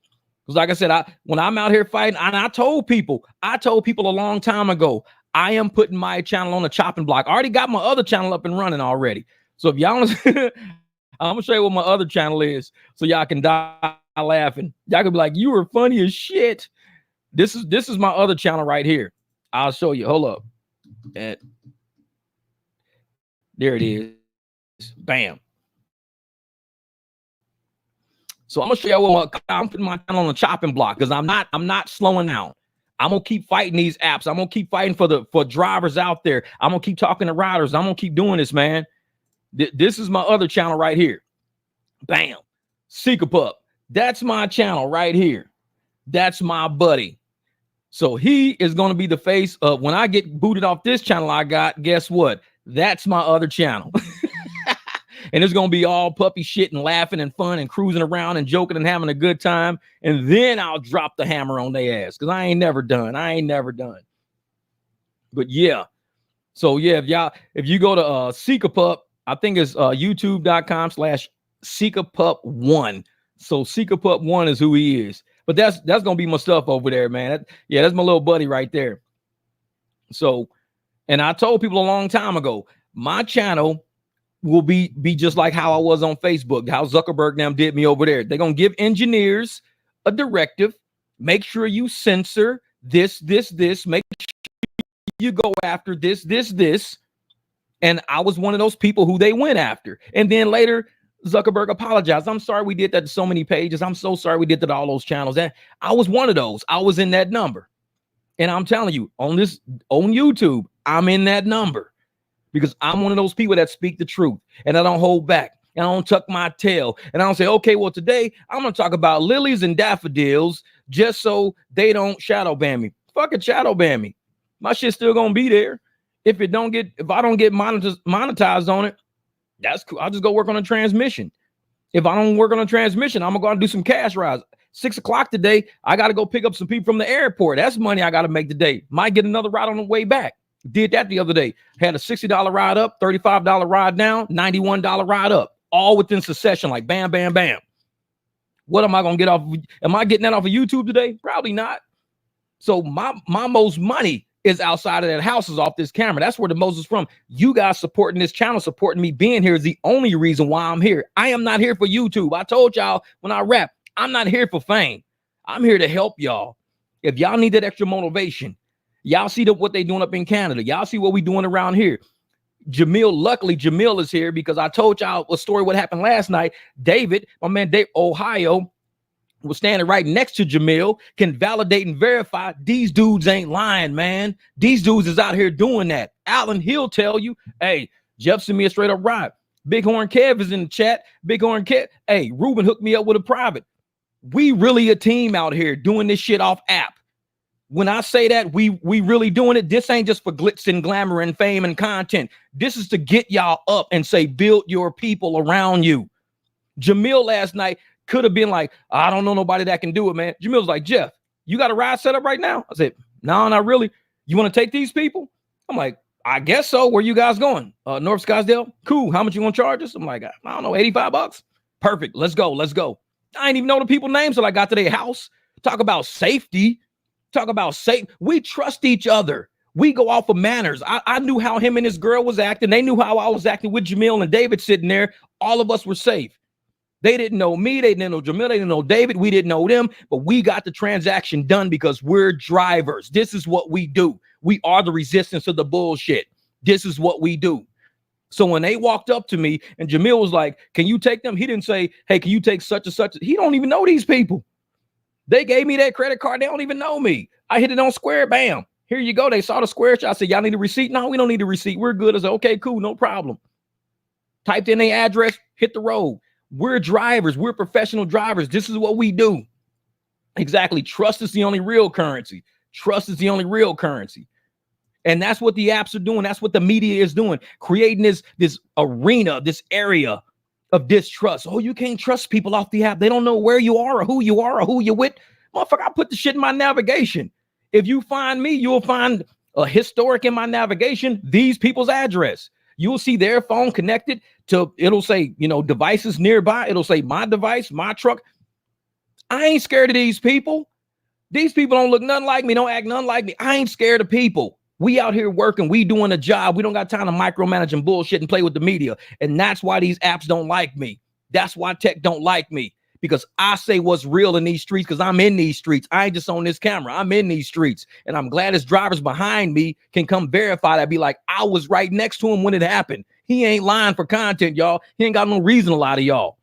Because like I said, when I'm out here fighting, and I told people a long time ago, I am putting my channel on the chopping block. I already got my other channel up and running already. So if y'all want to, I'm going to show you what my other channel is so y'all can die laughing. Y'all can be like, you were funny as shit. This is my other channel right here. I'll show you. Hold up. There it is. Bam. So I'm gonna show you what I'm putting my channel on the chopping block because I'm not slowing down. I'm gonna keep fighting these apps. I'm gonna keep fighting for drivers out there. I'm gonna keep talking to riders. I'm gonna keep doing this, man. This is my other channel right here. Bam. Seeker Pup. That's my channel right here. That's my buddy. So he is going to be the face of when I get booted off this channel I got, guess what? That's my other channel. And it's going to be all puppy shit and laughing and fun and cruising around and joking and having a good time. And then I'll drop the hammer on their ass because I ain't never done. But yeah. So yeah, if you go to Seeker Pup, I think it's youtube.com/SeekerPup1. So Seeker Pup 1 is who he is. But that's gonna be my stuff over there, man. That's my little buddy right there. So, and I told people a long time ago, my channel will be just like how I was on Facebook, how Zuckerberg now did me over there. They're gonna give engineers a directive. Make sure you censor this. Make sure you go after this. And I was one of those people who they went after. And then later, Zuckerberg apologized. I'm sorry we did that to so many pages. I'm so sorry we did that to all those channels. That I was one of those. I was in that number. And I'm telling you, on YouTube, I'm in that number because I'm one of those people that speak the truth and I don't hold back and I don't tuck my tail and I don't say, okay, well, today I'm going to talk about lilies and daffodils just so they don't shadow ban me. Fucking shadow ban me. My shit's still going to be there. If I don't get monetized on it, that's cool. I'll just go work on a transmission. If I don't work on a transmission, I'm going to do some cash rides. 6 o'clock today, I got to go pick up some people from the airport. That's money I got to make today. Might get another ride on the way back. Did that the other day. Had a $60 ride up, $35 ride down, $91 ride up. All within succession, like bam, bam, bam. What am I going to get off? Am I getting that off of YouTube today? Probably not. So my most money is outside of that house, is off this camera. That's where the most is from. You guys supporting this channel, supporting me being here is the only reason why I'm here. I am not here for YouTube. I told y'all when I rap, I'm not here for fame. I'm here to help y'all. If y'all need that extra motivation, y'all see what they doing up in Canada. Y'all see what we doing around here. Luckily Jamil is here because I told y'all a story what happened last night. David, my man Dave, Ohio, was standing right next to Jamil, can validate and verify these dudes ain't lying, man. These dudes is out here doing that. Alan, he'll tell you, hey, Jeff sent me a straight up ride. Bighorn Kev is in the chat. Bighorn Kev, hey, Ruben hooked me up with a private. We really a team out here doing this shit off app. When I say that, we really doing it. This ain't just for glitz and glamour and fame and content. This is to get y'all up and say, build your people around you. Jamil last night could have been like, I don't know nobody that can do it, man. Jamil's like, Jeff, you got a ride set up right now? I said, no, not really. You want to take these people? I'm like, I guess so. Where you guys going? North Scottsdale? Cool. How much you want to charge us? I'm like, I don't know, $85. Perfect. Let's go. I ain't even know the people names till I got to their house. Talk about safety. We trust each other. We go off of manners. I knew how him and his girl was acting. They knew how I was acting with Jamil and David sitting there. All of us were safe. They didn't know me. They didn't know Jamil. They didn't know David. We didn't know them, but we got the transaction done because we're drivers. This is what we do. We are the resistance of the bullshit. This is what we do. So when they walked up to me and Jamil was like, can you take them? He didn't say, hey, can you take such and such? He don't even know these people. They gave me that credit card. They don't even know me. I hit it on Square. Bam. Here you go. They saw the Square. I said, y'all need a receipt? No, we don't need a receipt. We're good. I said, okay, cool. No problem. Typed in their address, hit the road. We're drivers. We're professional drivers. This is what we do. Exactly. Trust is the only real currency. And that's what the apps are doing. That's what the media is doing. Creating this arena, this area of distrust. Oh, you can't trust people off the app. They don't know where you are or who you're with. Motherfucker, I put the shit in my navigation. If you find me, you'll find a historic in my navigation, these people's address. You'll see their phone connected to, it'll say, devices nearby. It'll say my device, my truck. I ain't scared of these people. These people don't look nothing like me, don't act nothing like me. I ain't scared of people. We out here working. We doing a job. We don't got time to micromanage and bullshit and play with the media. And that's why these apps don't like me. That's why tech don't like me. Because I say what's real in these streets because I'm in these streets. I ain't just on this camera. I'm in these streets. And I'm glad his drivers behind me can come verify that. Be like, I was right next to him when it happened. He ain't lying for content, y'all. He ain't got no reason, a lot of y'all.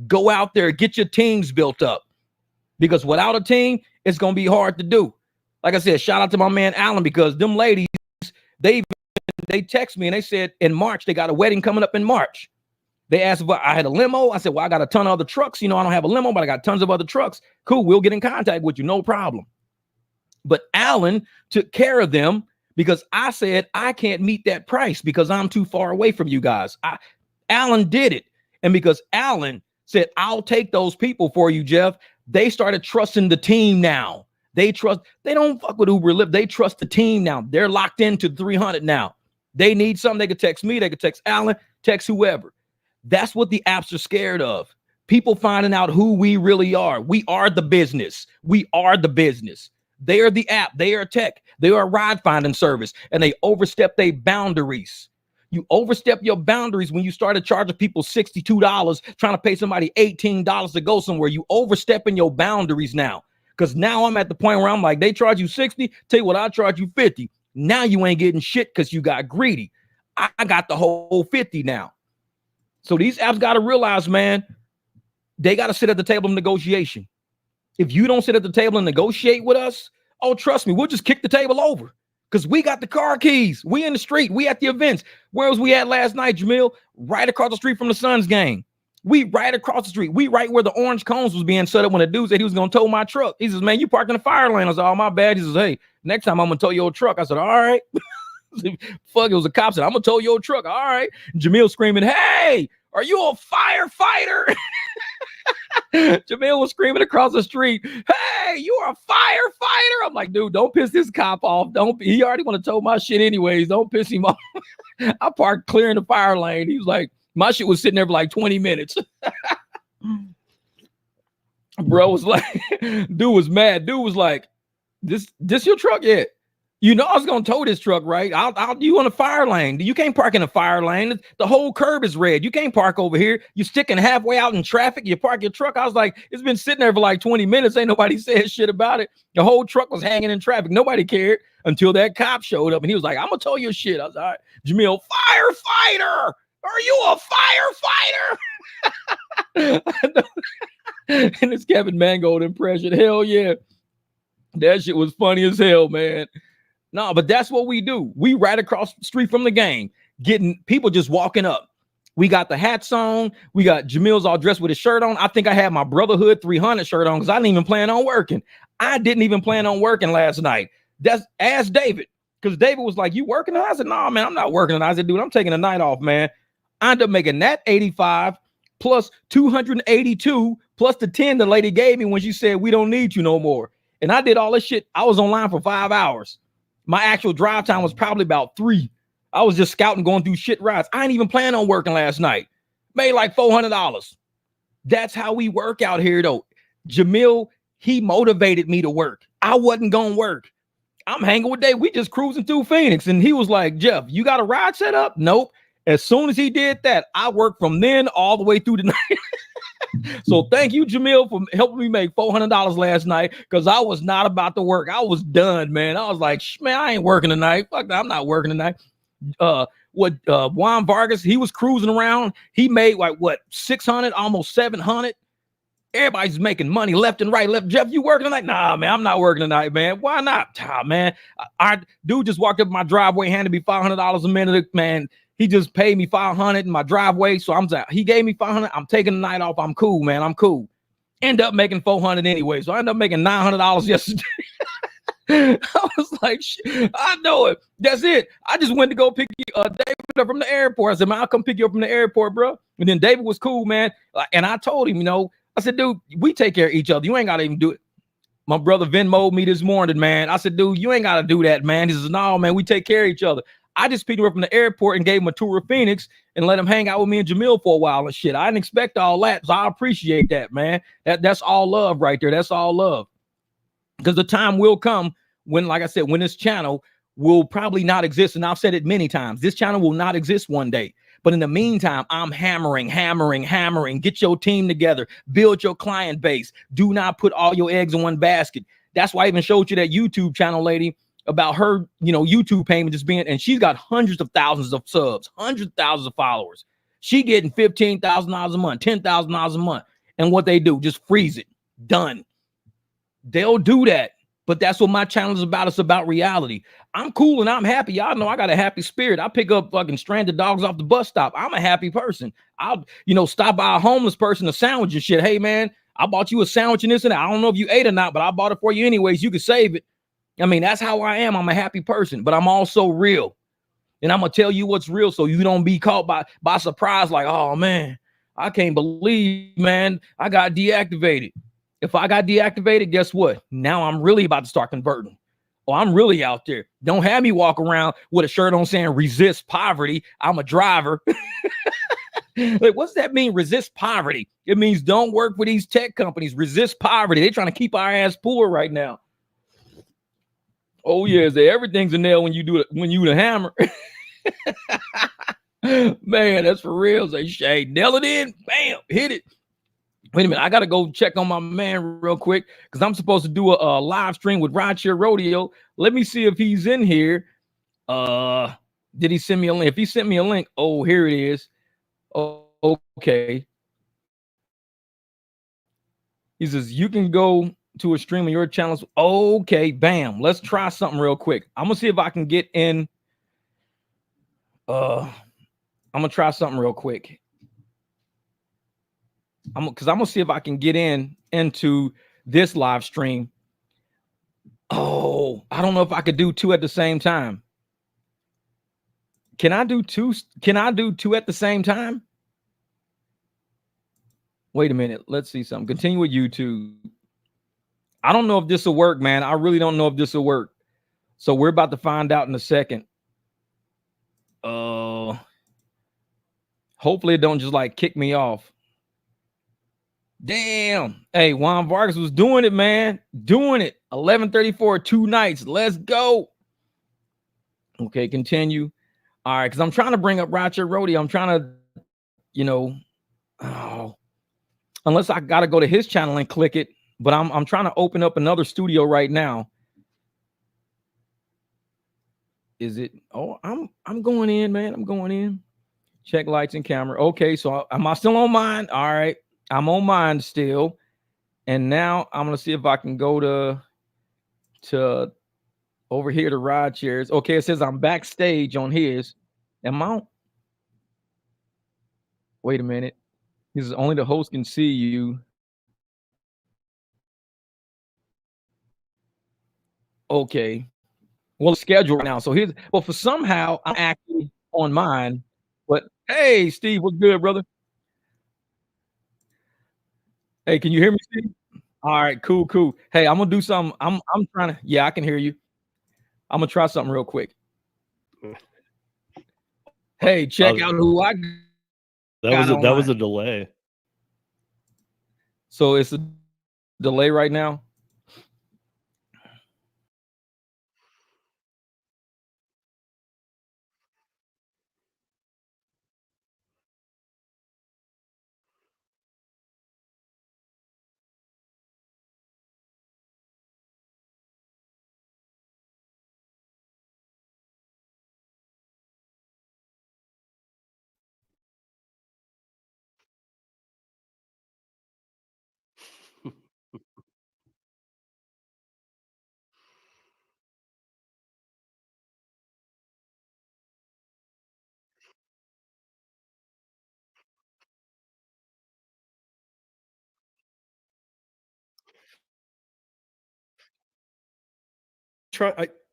Go out there, get your teams built up. Because without a team, it's going to be hard to do. Like I said, shout out to my man Alan, because them ladies, they text me and they said in March, they got a wedding coming up in March. They asked if I had a limo. I said, well, I got a ton of other trucks. You know, I don't have a limo, but I got tons of other trucks. Cool. We'll get in contact with you. No problem. But Alan took care of them because I said, I can't meet that price because I'm too far away from you guys. Alan did it. And because Alan said, I'll take those people for you, Jeff, they started trusting the team now. They don't fuck with Uber Lyft. They trust the team now. They're locked into 300 now. They need something. They could text me. They could text Alan, text whoever. That's what the apps are scared of. People finding out who we really are. We are the business. We are the business. They are the app. They are tech. They are a ride finding service. And they overstep their boundaries. You overstep your boundaries when you started charging people $62, trying to pay somebody $18 to go somewhere. You overstepping your boundaries now. Because now I'm at the point where I'm like, they charge you 60, tell you what, I charge you 50. Now you ain't getting shit because you got greedy. I got the whole 50 now. So these apps got to realize, man, they got to sit at the table of negotiation. If you don't sit at the table and negotiate with us, oh, trust me, we'll just kick the table over because we got the car keys. We in the street. We at the events. Where was we at last night, Jamil? Right across the street from the Suns game. We right across the street. We right where the orange cones was being set up when the dude said he was going to tow my truck. He says, man, you parked in the fire lane. I said, oh, my bad. He says, hey, next time I'm going to tow your truck. I said, all right. Fuck, it was a cop said, I'm going to tow your truck. All right. Jamil screaming, hey, are you a firefighter? Jamil was screaming across the street, hey, you are a firefighter. I'm like, dude, don't piss this cop off. He already want to tow my shit anyways. Don't piss him off. I parked clearing the fire lane. He was like, my shit was sitting there for like 20 minutes. Bro was like, dude was mad. Dude was like, this your truck yet? You know I was gonna tow this truck, right? You on a fire lane. You can't park in a fire lane. The whole curb is red. You can't park over here. You sticking halfway out in traffic. You park your truck. I was like, it's been sitting there for like 20 minutes. Ain't nobody said shit about it. The whole truck was hanging in traffic. Nobody cared until that cop showed up and he was like, I'm gonna tow your shit. I was all right. Jamil, firefighter. Are you a firefighter? And it's Kevin Mangold impression. Hell yeah. That shit was funny as hell, man. No, but that's what we do. We right across the street from the game, getting people just walking up. We got the hats on. We got Jamil's all dressed with his shirt on. I think I had my Brotherhood 300 shirt on because I didn't even plan on working. I didn't even plan on working last night. Ask David, because David was like, you working? I said, no, man, I'm not working. And I said, dude, I'm taking a night off, man. I ended up making that 85 plus 282 plus the 10 the lady gave me when she said, we don't need you no more. And I did all this shit. I was online for 5 hours. My actual drive time was probably about 3. I was just scouting, going through shit rides. I ain't even planning on working last night. Made like $400. That's how we work out here, though. Jamil, he motivated me to work. I wasn't going to work. I'm hanging with Dave. We just cruising through Phoenix. And he was like, Jeff, you got a ride set up? Nope. As soon as he did that, I worked from then all the way through the night. So thank you, Jamil, for helping me make $400 last night because I was not about to work. I was done, man. I was like, man, I ain't working tonight. Fuck that. I'm not working tonight. Juan Vargas, he was cruising around. He made like, 600, almost 700. Everybody's making money left and right. Jeff, you working tonight? Nah, man, I'm not working tonight, man. Why not? Man, our dude just walked up my driveway, handed me $500 a minute, man. He just paid me $500 in my driveway. So he gave me $500. I'm taking the night off. I'm cool, man. I'm cool. End up making $400 anyway. So I ended up making $900 yesterday. I was like, I know it. That's it. I just went to go pick David up from the airport. I said, man, I'll come pick you up from the airport, bro. And then David was cool, man. And I told him, I said, dude, we take care of each other. You ain't got to even do it. My brother Venmo'd me this morning, man. I said, dude, you ain't got to do that, man. He says, no, man, we take care of each other. I just picked him up from the airport and gave him a tour of Phoenix and let him hang out with me and Jamil for a while and shit. I didn't expect all that. So I appreciate that, man. That's all love right there. That's all love. Because the time will come when, like I said, when this channel will probably not exist. And I've said it many times. This channel will not exist one day. But in the meantime, I'm hammering. Get your team together. Build your client base. Do not put all your eggs in one basket. That's why I even showed you that YouTube channel lady about her, YouTube payment just being, and she's got hundreds of thousands of subs, hundreds of thousands of followers. She getting $15,000 a month, $10,000 a month. And what they do, just freeze it. Done. They'll do that. But that's what my channel is about. It's about reality. I'm cool and I'm happy. Y'all know I got a happy spirit. I pick up fucking stranded dogs off the bus stop. I'm a happy person. I'll, stop by a homeless person, a sandwich and shit. Hey, man, I bought you a sandwich and this and that. I don't know if you ate or not, but I bought it for you anyways. You can save it. I mean, that's how I am. I'm a happy person, but I'm also real. And I'm going to tell you what's real so you don't be caught by surprise like, oh, man, I can't believe, man, I got deactivated. If I got deactivated, guess what? Now I'm really about to start converting. Oh, I'm really out there. Don't have me walk around with a shirt on saying resist poverty. I'm a driver. Like, what's that mean? Resist poverty. It means don't work for these tech companies. Resist poverty. They're trying to keep our ass poor right now. Oh, yeah. Everything's a nail when you do it, when you the hammer. Man, that's for real. Say, hey, nail it in. Bam, hit it. Wait a minute, I gotta go check on my man real quick because I'm supposed to do a live stream with Rideshare Rodeo. Let me see if he's in here. Did he send me a link? If he sent me a link, oh, here it is. Oh, okay. He says you can go to a stream of your channels. Okay, bam. Let's try something real quick. I'm gonna see if I can get in. I'm gonna try something real quick. I'm gonna see if I can get into this live stream. Oh, I don't know if I could do two at the same time. Can I do two? Can I do two at the same time? Wait a minute. Let's see something. Continue with YouTube. I don't know if this will work, man. I really don't know if this will work. So we're about to find out in a second. Hopefully it don't just like kick me off. Damn. Hey, Juan Vargas was doing it, man. Doing it. 11:34, 2 nights. Let's go. Okay, continue. All right, because I'm trying to bring up Rideshare Rodeo. I'm trying to, unless I got to go to his channel and click it. But I'm trying to open up another studio right now. Is it? Oh, I'm going in, man. I'm going in. Check lights and camera. Okay, so am I still on mine? All right. I'm on mine still. And now I'm going to see if I can go to over here to ride shares. Okay, it says I'm backstage on his. Am I? Wait a minute. This is only the host can see you. Okay. Well, schedule right now. So here's for somehow I'm actually on mine. But hey, Steve, what's good, brother? Hey, can you hear me, Steve? All right, cool. Hey, I'm gonna do something. I'm trying to. Yeah, I can hear you. I'm gonna try something real quick. Hey, check out who I got. That was a delay. So it's a delay right now.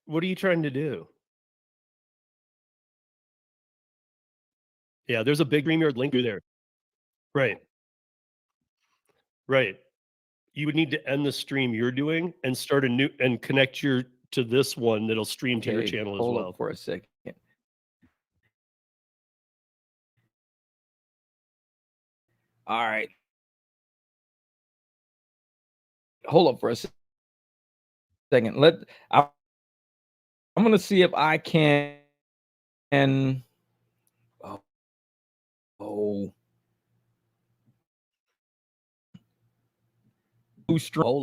What are you trying to do? Yeah, there's a big StreamYard link through there. Right. You would need to end the stream you're doing and start a new and connect to this one that'll stream to your channel as well. Hold up for a second. All right. Hold up for a second. I'm going to see if I can. Hold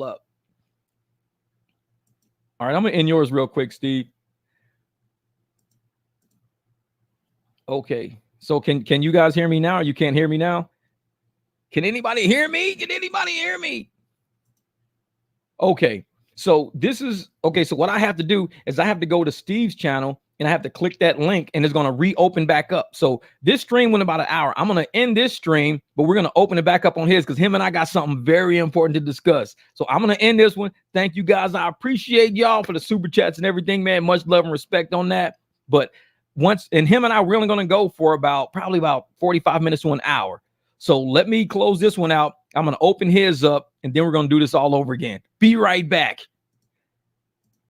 up. All right, I'm going to end yours real quick, Steve. Okay. So can you guys hear me now? Or you can't hear me now? Can anybody hear me? Okay. So this is okay. So what I have to do is I have to go to Steve's channel and I have to click that link and it's going to reopen back up. So this stream went about an hour. I'm going to end this stream, but we're going to open it back up on his because him and I got something very important to discuss. So I'm going to end this one. Thank you guys. I appreciate y'all for the super chats and everything, man. Much love and respect on that. But once, and him and I are really going to go for probably about 45 minutes to an hour. So let me close this one out. I'm going to open his up and then we're going to do this all over again. Be right back.